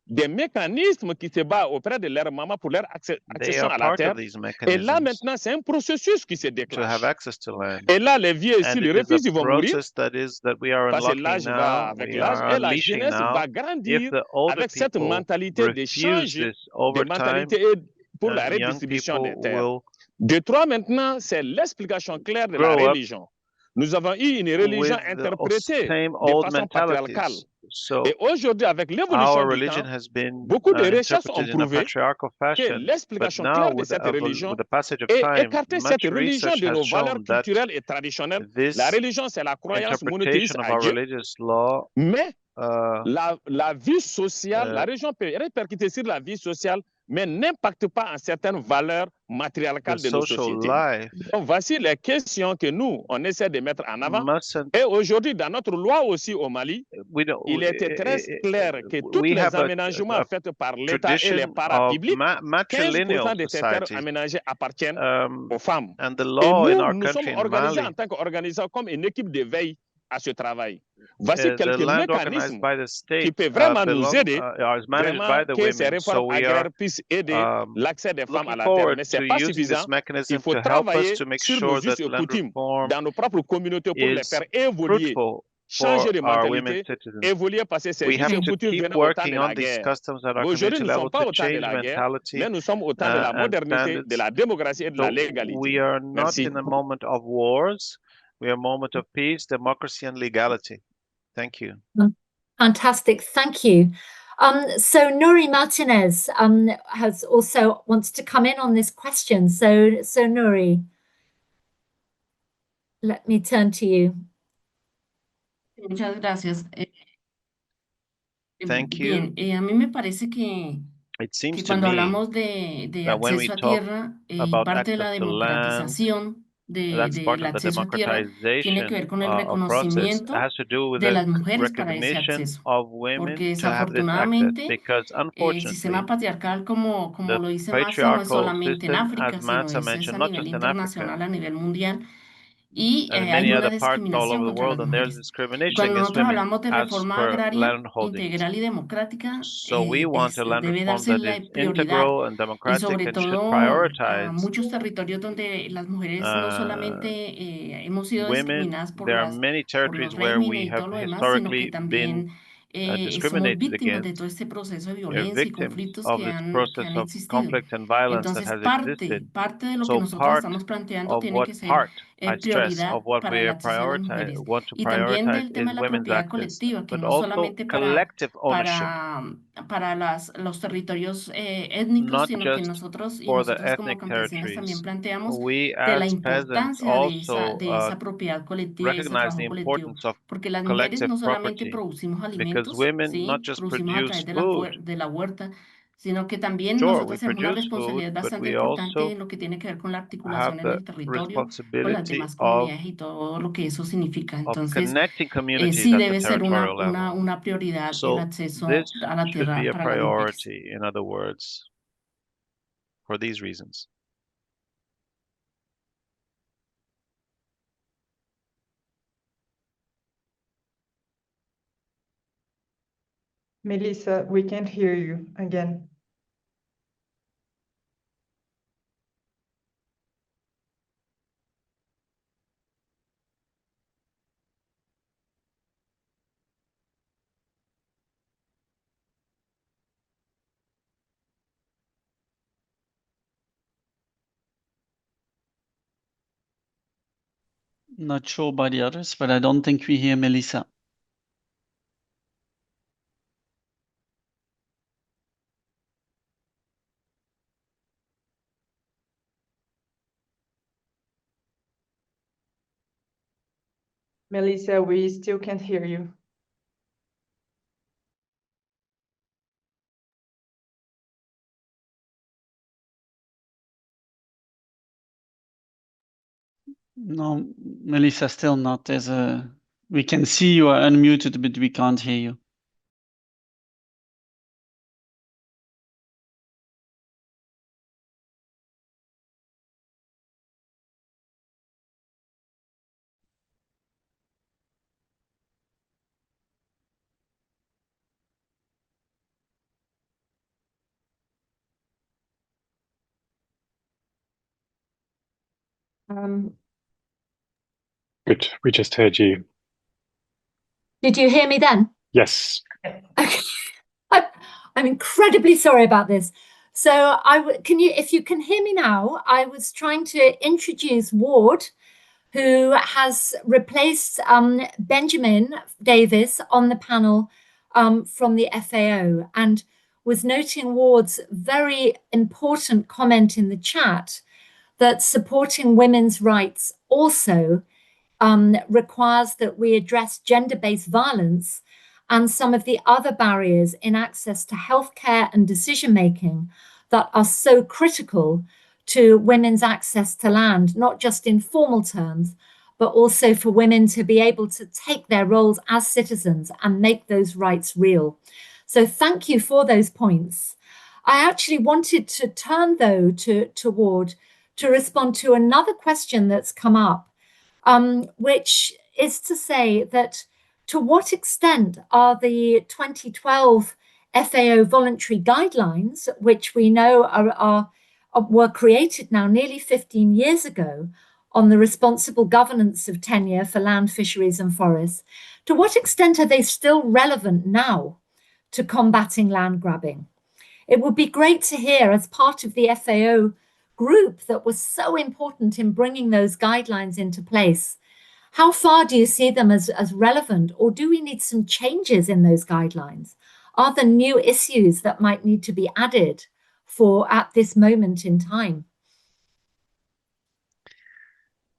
Des mécanismes qui se battent auprès de leur maman pour leur accession à la terre. Et là, maintenant, c'est un processus qui se déclenche. Et là, les vieux, s'ils refusent, ils vont mourir. Parce que l'âge va avec l'âge. Et la jeunesse va grandir avec cette mentalité de changer de mentalité pour la redistribution des terres. De trois, maintenant, c'est l'explication claire de la religion. Nous avons eu une religion interprétée de façon patriarcale. Et aujourd'hui, avec l'évolution du temps, beaucoup de recherches ont prouvé que l'explication claire de cette religion est écarter cette religion de nos valeurs culturelles et traditionnelles. La religion, c'est la croyance monothéiste à Dieu. Mais la vie sociale, la religion peut répercuter sur la vie sociale, mais n'impacte pas en certaines valeurs matérielles de nos sociétés. Donc, voici les questions que nous, on essaie de mettre en avant. Et aujourd'hui, dans notre loi aussi au Mali, il était très clair que tous les aménagements faits par l'État et les parapublics, 15% de ces terres aménagées appartiennent aux femmes. Et nous, nous sommes organisés en tant qu'organisateurs comme une équipe de veille à ce travail. Voici quelques mécanismes qui peuvent vraiment nous aider, vraiment que ces réformes agraires puissent aider l'accès des femmes à la terre. Mais ce n'est pas suffisant. Il faut travailler sur nos us et coutumes dans nos propres communautés pour les faire évoluer, changer de mentalité, évoluer parce que ces us et coutumes venaient au temps de la guerre. Aujourd'hui, nous ne sommes pas au temps de la guerre, mais nous sommes au temps de la modernité, de la démocratie et de la légalité. Merci. We are a moment of peace, democracy, and legality. Thank you. Fantastic. Thank you. So Nury Martinez has also wants to come in on this question. So Nury, let me turn to you. Muchas gracias. Thank you. Bien, a mí me parece que cuando hablamos de acceso a tierra, parte de la democratización del acceso a tierra tiene que ver con el reconocimiento de las mujeres para ese acceso, porque desafortunadamente el sistema patriarcal, como lo dice Massa, no es solamente en África, sino es a nivel internacional, a nivel mundial. Y hay una discriminación contra las mujeres. Cuando nosotros hablamos de reforma agraria integral y democrática, debe darse la prioridad y sobre todo a muchos territorios donde las mujeres no solamente hemos sido discriminadas por los regímenes y todo lo demás, sino que también somos víctimas de todo este proceso de violencia y conflictos que han existido. Entonces, parte de lo que nosotros estamos planteando tiene que ser prioridad para el acceso de las mujeres. Y también del tema de la propiedad colectiva, que no solamente para los territorios étnicos, sino que nosotros como campesinas también planteamos de la importancia de esa propiedad colectiva y ese trabajo colectivo. Porque las mujeres no solamente producimos alimentos, ¿sí? Producimos a través de la huerta, sino que también nosotros tenemos una responsabilidad bastante importante en lo que tiene que ver con la articulación en el territorio, con las demás comunidades y todo lo que eso significa. Entonces, sí debe ser una prioridad el acceso a la tierra para las mujeres. In other words, for these reasons. Melissa, we can't hear you again. Not sure by the others, but I don't think we hear Melissa. Melissa, we still can't hear you. No, Melissa, still not. We can see you are unmuted, but we can't hear you. Good. We just heard you. Did you hear me then? Yes. Okay. I'm incredibly sorry about this. So if you can hear me now, I was trying to introduce Ward, who has replaced Benjamin Davis on the panel from the FAO, and was noting Ward's very important comment in the chat that supporting women's rights also requires that we address gender-based violence and some of the other barriers in access to healthcare and decision-making that are so critical to women's access to land, not just in formal terms, but also for women to be able to take their roles as citizens and make those rights real. So thank you for those points. I actually wanted to turn, though, to Ward to respond to another question that's come up, which is to say that to what extent are the 2012 FAO voluntary guidelines, which we know were created now nearly 15 years ago on the responsible governance of tenure for land, fisheries and forests, to what extent are they still relevant now to combating land grabbing? It would be great to hear, as part of the FAO group that was so important in bringing those guidelines into place, how far do you see them as relevant, or do we need some changes in those guidelines? Are there new issues that might need to be added at this moment in time?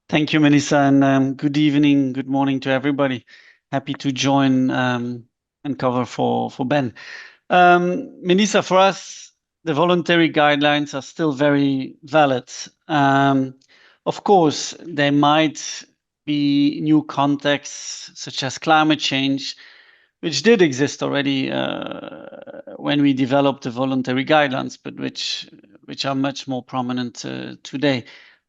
Thank you, Melissa, and good evening, good morning to everybody. Happy to join and cover for Ben. Melissa, for us, the voluntary guidelines are still very valid. Of course, there might be new contexts such as climate change, which did exist already when we developed the voluntary guidelines, but which are much more prominent today.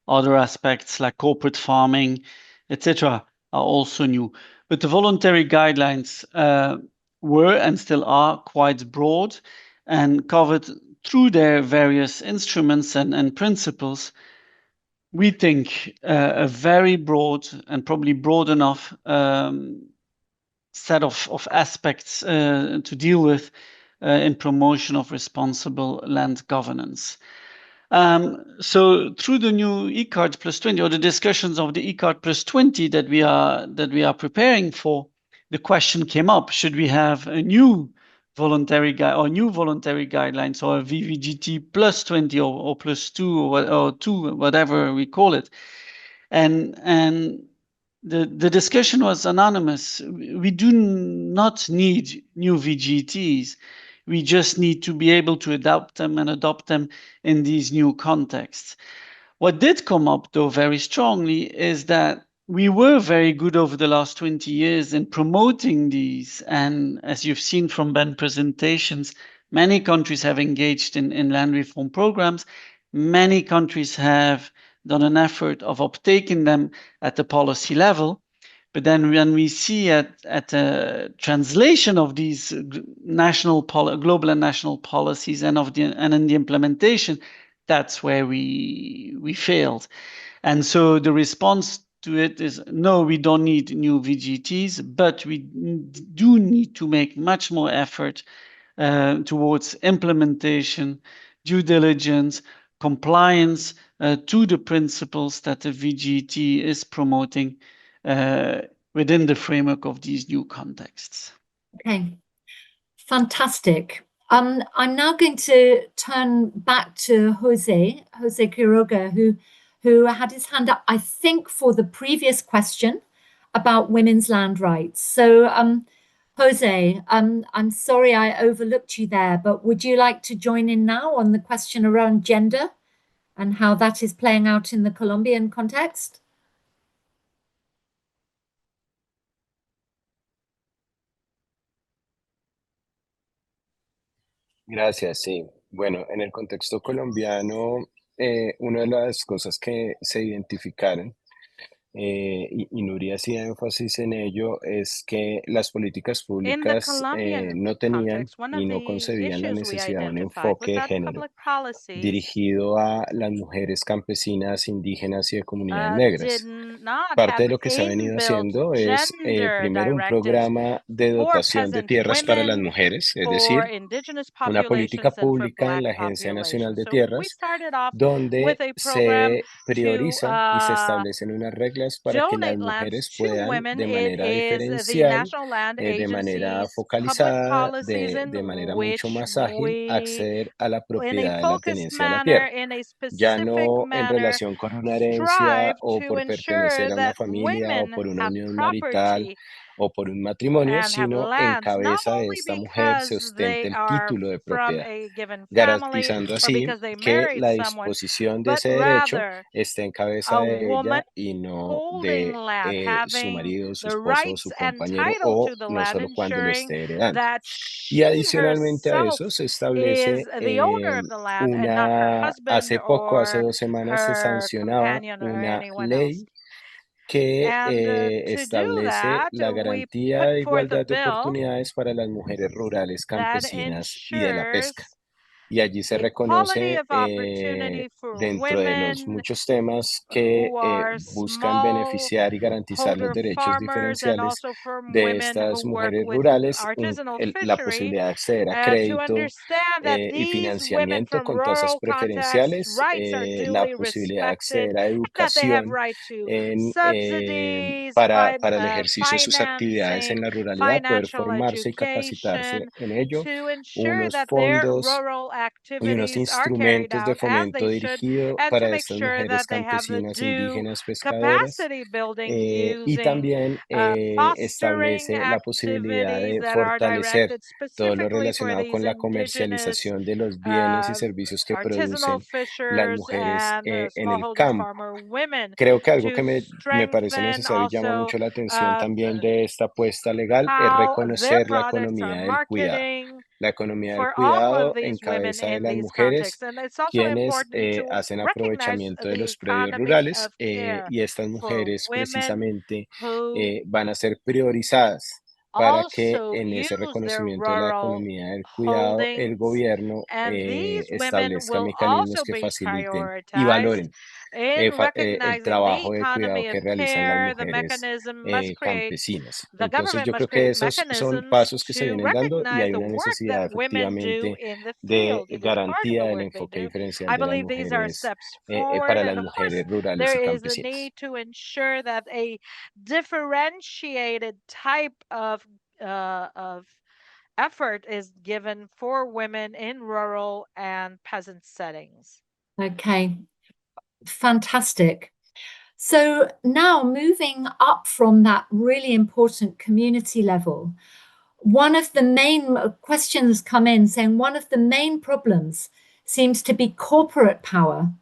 Other aspects like corporate farming, etc., are also new. But the voluntary guidelines were and still are quite broad and covered through their various instruments and principles. We think a very broad and probably broad enough set of aspects to deal with in promotion of responsible land governance. So through the new eCard plus 20, or the discussions of the eCard plus 20 that we are preparing for, the question came up: should we have a new voluntary guidelines, or a VVGT plus 20 or plus 2 or 2, whatever we call it? And the discussion was anonymous. We do not need new VGTs. We just need to be able to adapt them and adopt them in these new contexts. What did come up, though, very strongly is that we were very good over the last 20 years in promoting these. And as you've seen from Ben's presentations, many countries have engaged in land reform programs. Many countries have done an effort of uptaking them at the policy level. But then when we see at the translation of these global and national policies and in the implementation, that's where we failed. And so the response to it is, no, we don't need new VGTs, but we do need to make much more effort towards implementation, due diligence, compliance to the principles that the VGT is promoting, within the framework of these new contexts. Okay, fantastic. I'm now going to turn back to Jose Quiroga, who had his hand up, I think, for the previous question about women's land rights. So, Jose, I'm sorry I overlooked you there, but would you like to join in now on the question around gender and how that is playing out in the Colombian context? Gracias, sí. Bueno, en el contexto colombiano, una de las cosas que se identificaron, y Nury hacía énfasis en ello, es que las políticas In the públicas Colombian no tenían context, one y of no the concebían la issues we necesidad de un identified was enfoque de that género public policies dirigido a las mujeres campesinas, indígenas y de comunidades did negras. not Parte de have lo que se ha venido inbuilt haciendo es, gender primero, un directives programa de for dotación de peasant tierras para las women, mujeres, es for decir, indigenous una política populations, and for pública en Black la Agencia Nacional populations. de So we Tierras, started off with donde a program se to prioriza y se establecen unas reglas para que las donate lands mujeres to puedan, women. de It manera is the diferencial, National Land de manera Agency's public focalizada, policies in de manera mucho which más ágil, we, acceder a la in a propiedad de la focused tenencia de la manner, tierra. in a Ya specific no en manner, relación con una herencia strive o to por pertenecer ensure a una that familia o women por una have unión marital property o por un matrimonio, and have sino en lands, not cabeza de only esta mujer se because ostenta they el are título de from propiedad, a given family garantizando or así because they que married la someone, disposición de but ese derecho rather esté en cabeza a de woman ella y no holding de land, su having marido, su the esposo o rights su and compañero, title o to the no land, solo cuando lo ensuring esté heredando. that Y she adicionalmente a herself eso se is establece the owner of the land and not her husband hace poco, hace or 2 semanas, se her sancionaba companion or una anyone else. ley que And to do establece that, la we garantía put de forth a igualdad de bill oportunidades para las mujeres rurales, that campesinas y de la pesca. ensures Y allí se equality reconoce, of opportunity for dentro de los women muchos temas que who are buscan small beneficiar y garantizar los holder derechos farmers and diferenciales also from de women who estas work mujeres with rurales, artisanal la fishery, posibilidad de acceder a to crédito understand that y these women financiamiento from con tasas rural contexts' preferenciales, rights are la duly posibilidad de respected acceder a and that they have educación right to subsidies, para el ejercicio de sus actividades en financing, la ruralidad, poder financial formarse y capacitarse education, en ello, to ensure unos that their fondos rural y unos activities are carried instrumentos de out as fomento they should, dirigido and to para make estas sure mujeres that they have the campesinas, due indígenas, pescadoras, capacity building y using también fostering establece la posibilidad activities de that are fortalecer directed todo lo specifically for relacionado these con la indigenous comercialización de los bienes y servicios que artisanal producen las fishers mujeres and en el smallholder campo. farmer women, Creo que algo to que me parece strengthen necesario y llama also mucho la atención también de esta apuesta legal es how their reconocer la products are economía del cuidado. marketing La economía del for all of cuidado en these women cabeza de in las these mujeres, contexts. And it's also quienes important to hacen recognize aprovechamiento de the los predios economy rurales, of care y estas for mujeres women precisamente who van a ser priorizadas para que also en ese use their reconocimiento de la rural economía del cuidado el holdings, gobierno and these women establezca will mecanismos also que be faciliten y prioritized valoren in el recognizing the trabajo de cuidado economy of que realizan las care. The mujeres mechanism must create, campesinas. the Entonces government yo creo must que create esos son mechanisms pasos que se to vienen dando y recognize hay the una work that necesidad women do efectivamente in the de field. It is part of garantía the del work they enfoque do. diferencial I de las believe these are mujeres steps forward. para las And of course, mujeres rurales there y is a campesinas. need to ensure that a differentiated type of effort is given for women in rural and peasant settings. Okay, fantastic. So now moving up from that really important community level, one of the main questions come in saying one of the main problems seems to be corporate power,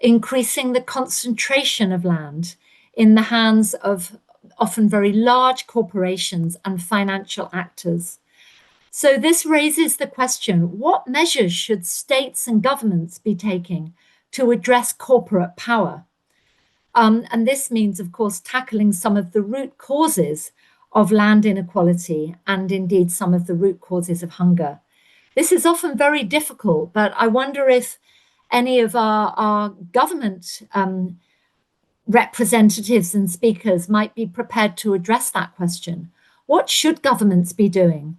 increasing the concentration of land in the hands of often very large corporations and financial actors. So this raises the question, what measures should states and governments be taking to address corporate power? And this means, of course, tackling some of the root causes of land inequality and indeed some of the root causes of hunger. This is often very difficult, but I wonder if any of our government representatives and speakers might be prepared to address that question. What should governments be doing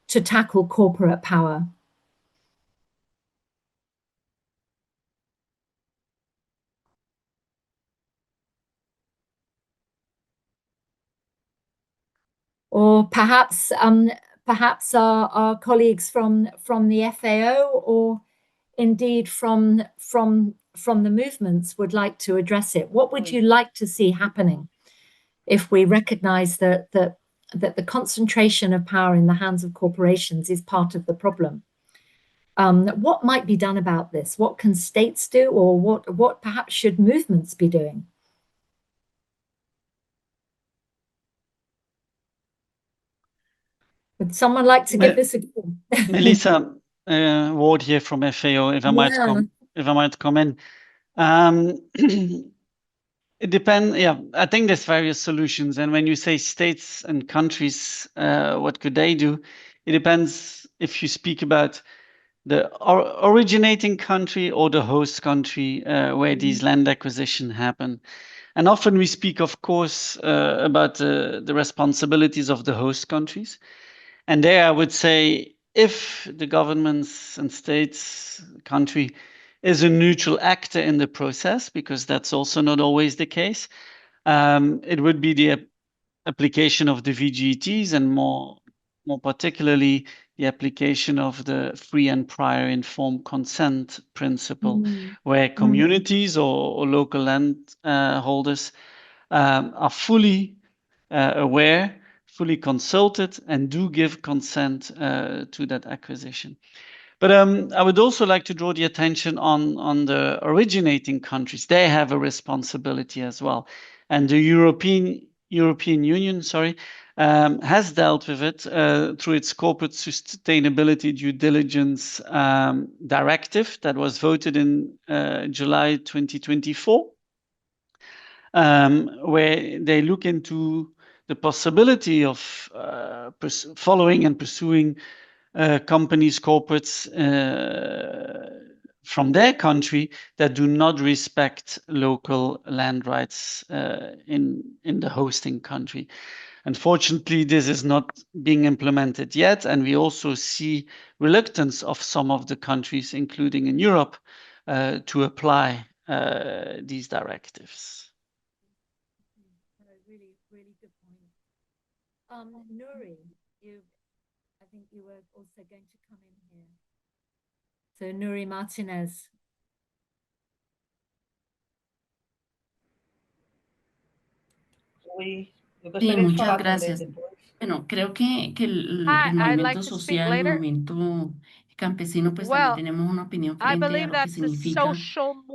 to tackle corporate power? or perhaps our colleagues from the FAO, or indeed from the movements would like to address it. What would you like to see happening if we recognize that the concentration of power in the hands of corporations is part of the problem? What might be done about this? What can states do, or what perhaps should movements be doing? Would someone like to give this a go? Melissa, Ward here from FAO, if I might come in. It depends. Yeah, I think there's various solutions. And when you say states and countries, what could they do? It depends if you speak about the originating country or the host country where these land acquisition happen. And often we speak, of course, about the responsibilities of the host countries. And there I would say, if the governments and states, country, is a neutral actor in the process, because that's also not always the case, it would be the application of the VGTs, and more particularly the application of the free and prior informed consent principle, where communities or local land holders are fully aware, fully consulted, and do give consent to that acquisition. But I would also like to draw the attention on the originating countries. They have a responsibility as well. And the European Union, has dealt with it through its Corporate Sustainability Due Diligence Directive that was voted in July 2024, where they look into the possibility of following and pursuing companies, corporates from their country that do not respect local land rights in the hosting country. Unfortunately, this is not being implemented yet, and we also see reluctance of some of the countries, including in Europe, to apply these directives. Really, really good point. Nury, I think you were also going to come in here. So Nury Martinez. Sí, muchas gracias. Bueno, creo que el movimiento social, el movimiento campesino, pues también tenemos una opinión frente a lo que significa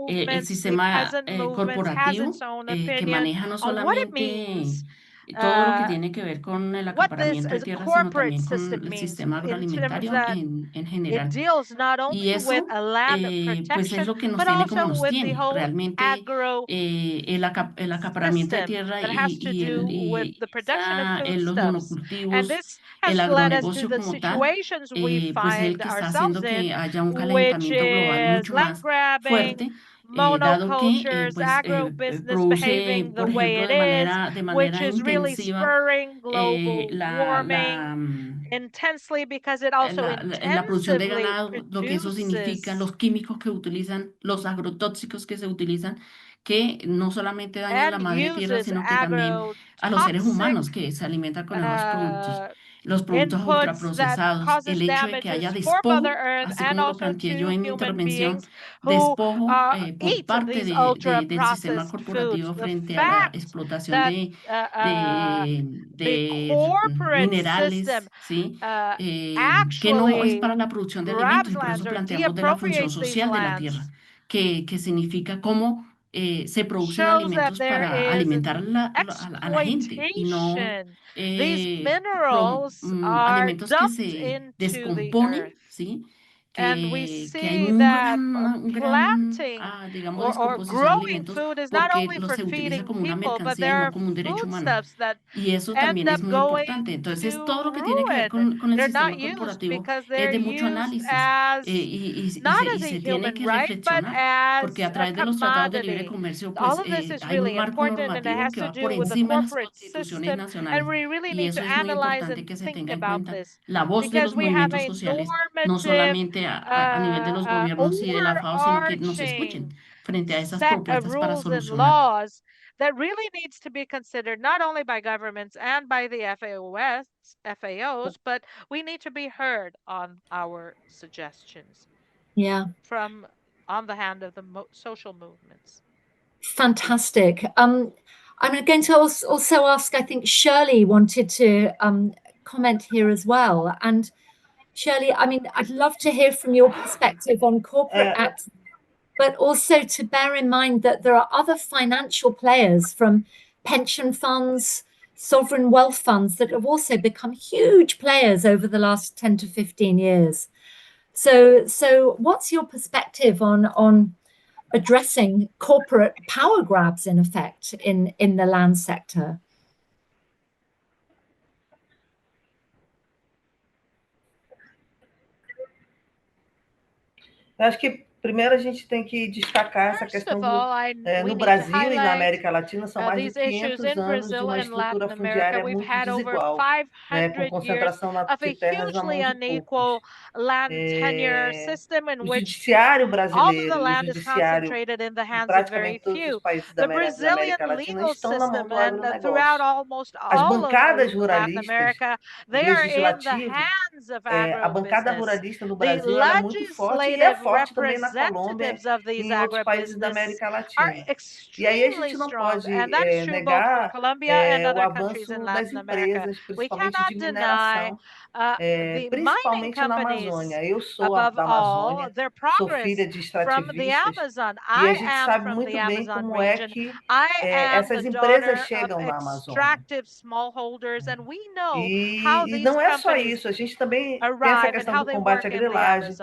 el sistema corporativo que maneja no solamente todo lo que tiene que ver con el acaparamiento de tierras, sino también con el sistema agroalimentario en general. Y eso, pues es lo que nos tiene como nos tiene. Realmente el acaparamiento de tierra y los monocultivos, el agronegocio como tal, pues es el que está haciendo que haya un calentamiento global mucho más fuerte, dado que produce, por ejemplo, de manera intensiva la producción de ganado, lo que eso significa, los químicos que utilizan, los agrotóxicos que se utilizan, que no solamente dañan la madre tierra, sino que también a los seres humanos que se alimentan con esos productos. Los productos ultraprocesados, el hecho de que haya despojo, así como lo planteé yo en mi intervención, despojo por parte del sistema corporativo frente a la explotación de minerales, ¿sí? Que no es para la producción de alimentos, y por eso planteamos de la función social de la tierra, que significa cómo se producen alimentos para alimentar a la gente, y no alimentos que se descomponen, ¿sí? Que hay un gran digamos, descomposición de alimentos porque se utiliza como una mercancía y no como un derecho humano. Y eso también es muy importante. Entonces, todo lo que tiene que ver con el sistema corporativo es de mucho análisis y se tiene que reflexionar, porque a través de los tratados de libre comercio, pues hay un marco normativo que va por encima de las constituciones nacionales. Y eso es muy importante que se tenga en cuenta la voz de los movimientos sociales, no solamente a nivel de los gobiernos y de la FAO, sino que nos escuchen, frente a esas set propuestas of para rules and solucionar. laws that really needs to be considered not only by governments and by the FAOs, but we need to be heard on our suggestions. Yeah. From on the hand of the social movements. Fantastic. I'm going to also ask, I think Shirley wanted to comment here as well. And Shirley, I mean, I'd love to hear from your perspective on corporate acts, but also to bear in mind that there are other financial players, from pension funds, sovereign wealth funds, that have also become huge players over the last 10 to 15 years. So what's your perspective on addressing corporate power grabs, in effect, in the land sector? Eu acho que primeiro a gente tem que destacar essa questão do no Brasil e na América Latina são mais de 500 anos de uma estrutura fundiária muito desigual, né, com concentração de terras na mão de poucos. O judiciário brasileiro e o judiciário de praticamente todos os países da América Latina estão na mão do agronegócio. As bancadas ruralistas do legislativo, a bancada ruralista no Brasil ela é muito forte e é forte também na Colômbia e em outros países da América Latina. E aí a gente não pode negar o avanço das empresas, principalmente de mineração, principalmente na Amazônia. Eu sou da Amazônia, sou filha de extrativistas, e a gente sabe muito bem como é que essas empresas chegam na Amazônia. E não é só isso, a gente também tem essa questão do combate à grilagem,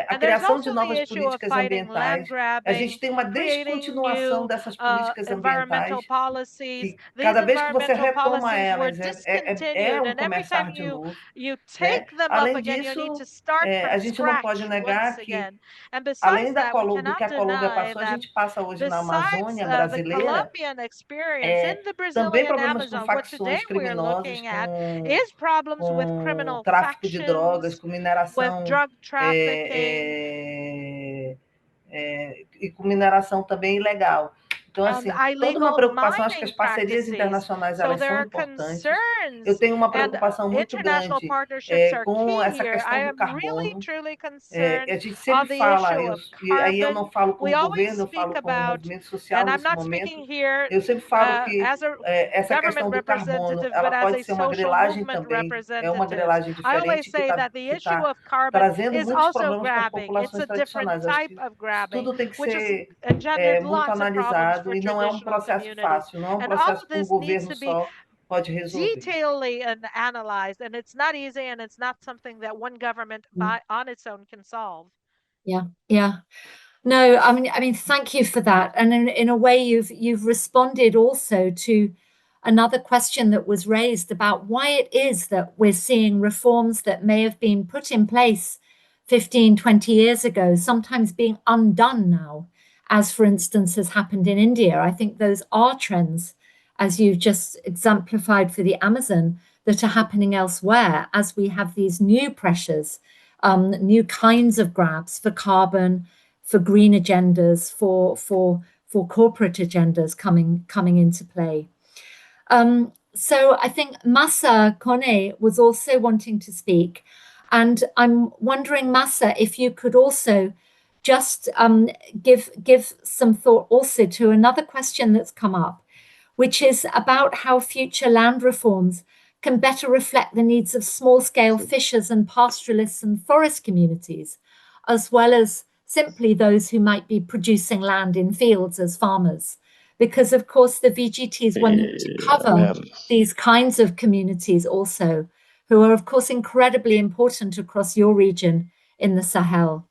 a criação de novas políticas ambientais. A gente tem uma descontinuação dessas políticas ambientais, que cada vez que você retoma elas, é começar de novo. Né? Além disso, a gente não pode negar que, além do que a Colômbia passou, a gente passa hoje na Amazônia brasileira também problemas com facções criminosas, com tráfico de drogas, com mineração e com mineração também ilegal. Então, assim, toda uma preocupação, acho que as parcerias internacionais elas são importantes. Eu tenho uma preocupação muito grande com essa questão do carbono. A gente sempre fala, e aí eu não falo como governo, eu falo como movimento social nesse momento. Eu sempre falo que essa questão do carbono, ela pode ser uma grilagem também, é uma grilagem diferente que está trazendo muitos problemas para as populações tradicionais. Acho que tudo tem que ser muito analisado e não é um processo fácil, não é um processo que um governo só pode resolver. Detailedly analyzed, and it's not easy, and it's not something that one government on its own can solve. Yeah. No, I mean, thank you for that. And in a way, you've responded also to another question that was raised about why it is that we're seeing reforms that may have been put in place 15, 20 years ago, sometimes being undone now, as for instance has happened in India. I think those are trends, as you've just exemplified for the Amazon, that are happening elsewhere as we have these new pressures, new kinds of grabs for carbon, for green agendas, for corporate agendas coming into play. So I think Massa Koné was also wanting to speak. And I'm wondering, Massa, if you could also just give some thought also to another question that's come up, which is about how future land reforms can better reflect the needs of small-scale fishers and pastoralists and forest communities, as well as simply those who might be producing land in fields as farmers. Because, of course, the VGTs want to cover these kinds of communities also, who are, of course, incredibly important across your region in the Sahel.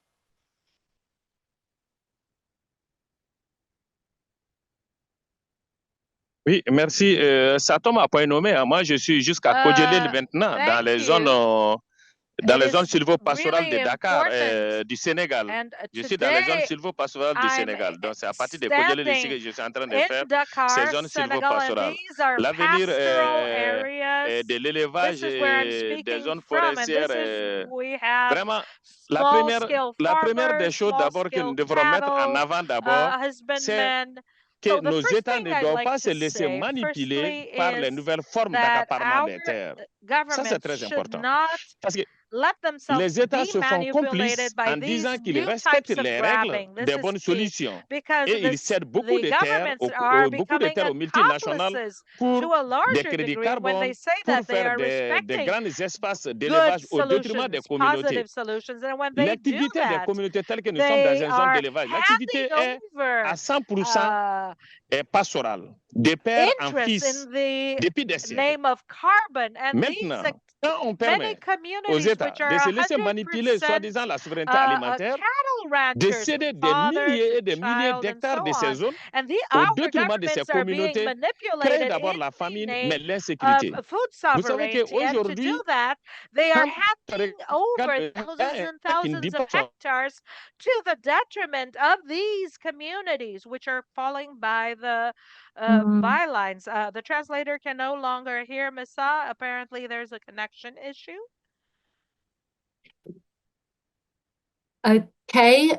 Oui, merci. Ça tombe à point nommé. Moi, je suis jusqu'à Kodjelil maintenant, dans les zones dans les zones sylvo-pastorales de Dakar, du Sénégal. Je suis dans les zones sylvo-pastorales du Sénégal. Donc, c'est à partir des projets ici que je suis en train de faire ces zones sylvo-pastorales. L'avenir de l'élevage et des zones forestières, vraiment, la première des choses d'abord que nous devrons mettre en avant d'abord, c'est que nos États ne doivent pas se laisser manipuler par les nouvelles formes d'accaparement des terres. Ça, c'est très important. Parce que les États se font complices en disant qu'ils respectent les règles des bonnes solutions. Et ils cèdent beaucoup de terres aux multinationales pour des crédits carbone, pour faire des grands espaces d'élevage au détriment des communautés. L'activité des communautés telles que nous sommes dans une zone d'élevage, l'activité est à 100% pastorale, de père en fils, depuis des siècles. Maintenant, quand on permet aux États de se laisser manipuler, soi-disant la souveraineté alimentaire, de céder des milliers et des milliers d'hectares de ces zones au détriment de ces communautés, crée d'abord la famine, mais l'insécurité. Vous savez qu'aujourd'hui, over thousands and thousands of hectares to the detriment of these communities, which are falling by the bylines. The translator can no longer hear Massa. Apparently, there's a connection issue. Okay,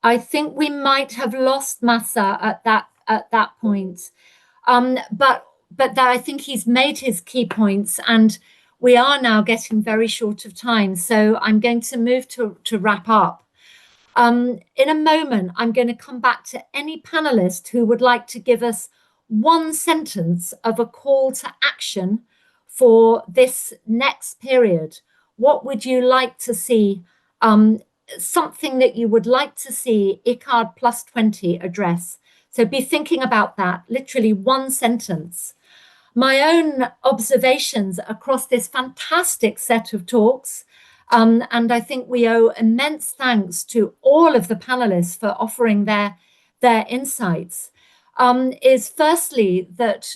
I think we might have lost Massa at that point, but I think he's made his key points, and we are now getting very short of time. So I'm going to move to wrap up. In a moment, I'm going to come back to any panelist who would like to give us one sentence of a call to action for this next period. What would you like to see? Something that you would like to see ICARD Plus 20 address. So be thinking about that, literally one sentence. My own observations across this fantastic set of talks, and I think we owe immense thanks to all of the panelists for offering their insights, is firstly that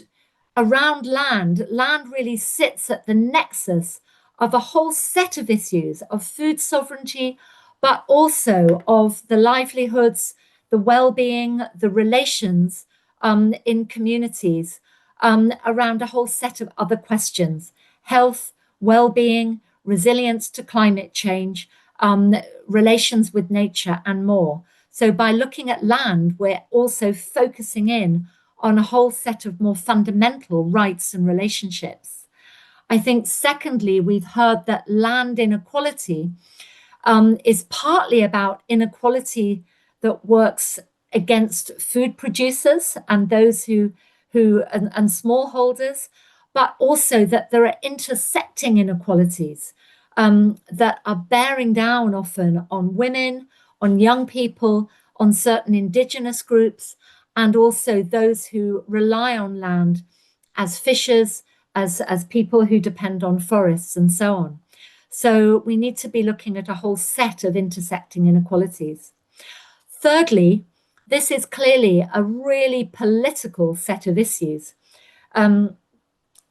around land really sits at the nexus of a whole set of issues of food sovereignty, but also of the livelihoods, the well-being, the relations in communities around a whole set of other questions: health, well-being, resilience to climate change, relations with nature, and more. So by looking at land, we're also focusing in on a whole set of more fundamental rights and relationships. I think, secondly, we've heard that land inequality is partly about inequality that works against food producers and those who and smallholders, but also that there are intersecting inequalities that are bearing down often on women, on young people, on certain indigenous groups, and also those who rely on land as fishers, as people who depend on forests, and so on. So we need to be looking at a whole set of intersecting inequalities. Thirdly, this is clearly a really political set of issues.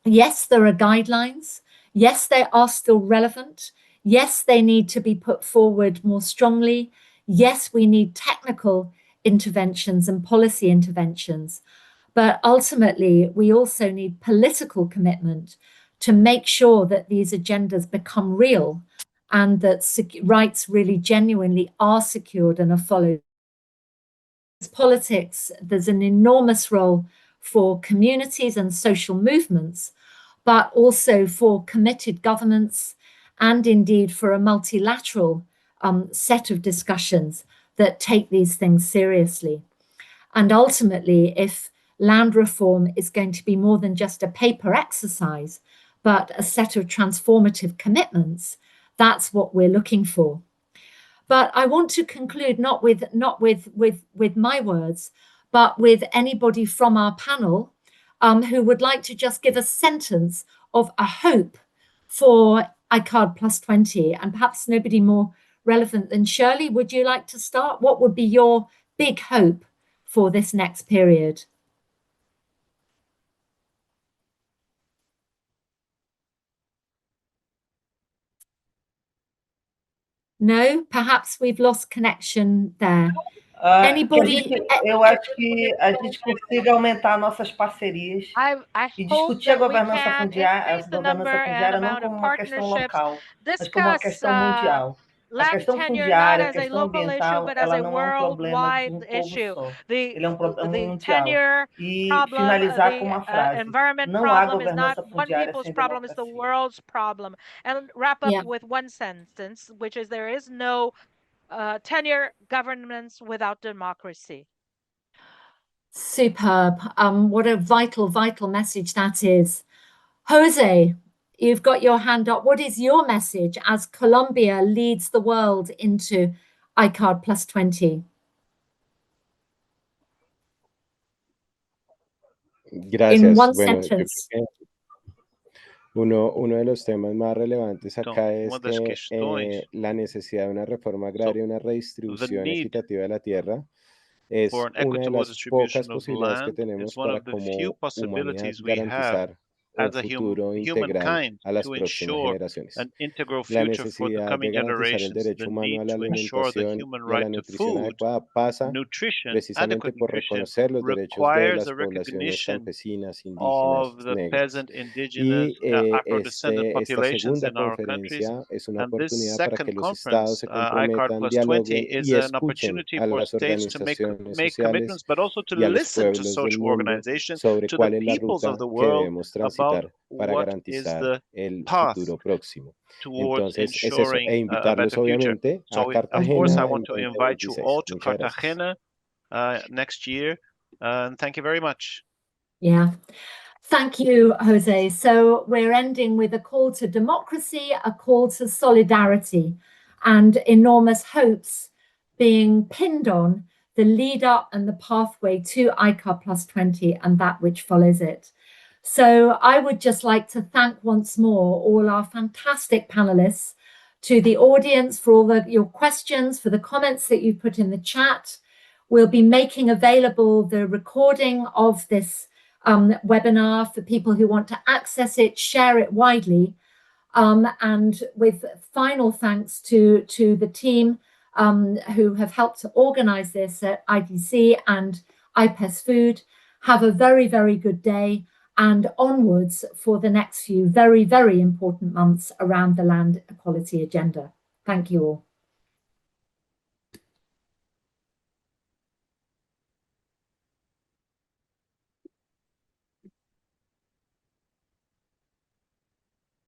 Yes, there are guidelines. Yes, they are still relevant. Yes, they need to be put forward more strongly. Yes, we need technical interventions and policy interventions. But ultimately, we also need political commitment to make sure that these agendas become real and that rights really genuinely are secured and are followed. As politics, there's an enormous role for communities and social movements, but also for committed governments and indeed for a multilateral set of discussions that take these things seriously. And ultimately, if land reform is going to be more than just a paper exercise, but a set of transformative commitments, that's what we're looking for. But I want to conclude not with my words, but with anybody from our panel who would like to just give a sentence of a hope for ICARD Plus 20, and perhaps nobody more relevant than Shirley. Would you like to start? What would be your big hope for this next period? No, perhaps we've lost connection there. Anybody? Eu acho que a gente consiga aumentar nossas parcerias e discutir a governança fundiária não como uma questão local, mas como uma questão mundial. A questão fundiária, a questão ambiental, ela não é um problema de um povo só. Ele é um problema mundial. E finalizar com uma frase: não há governança fundiária sem democracia. And wrap up with one sentence, which is there is no tenure governments without democracy. Superb. What a vital message that is. Jose, you've got your hand up. What is your message as Colombia leads the world into ICARD plus 20? Gracias. In one Bueno, sentence. Uno de los temas más relevantes acá es que la necesidad de una reforma agraria, una redistribución equitativa de la tierra, es una de las pocas posibilidades que tenemos para como humanidad garantizar un futuro integral a las próximas generaciones. La necesidad de garantizar el derecho humano a la alimentación y a la nutrición adecuada pasa precisamente por reconocer los derechos de las poblaciones campesinas, indígenas, negras. Y esta segunda conferencia es una oportunidad para que los estados se comprometan, dialoguen y escuchen a las organizaciones sociales y a los pueblos del mundo sobre cuál es la ruta que debemos transitar para garantizar el futuro próximo. Entonces es eso, e invitarlos obviamente a Cartagena en 2026. Muchas gracias. Next year, and thank you very much. Yeah. Thank you, Jose. So we're ending with a call to democracy, a call to solidarity, and enormous hopes being pinned on the lead up and the pathway to ICARD plus 20 and that which follows it. So I would just like to thank once more all our fantastic panelists, to the audience for all your questions, for the comments that you put in the chat. We'll be making available the recording of this webinar for people who want to access it, share it widely. And with final thanks to the team who have helped to organize this at IDC and IPES-Food. Have a very, very good day and onwards for the next few very, very important months around the land equality agenda. Thank you all.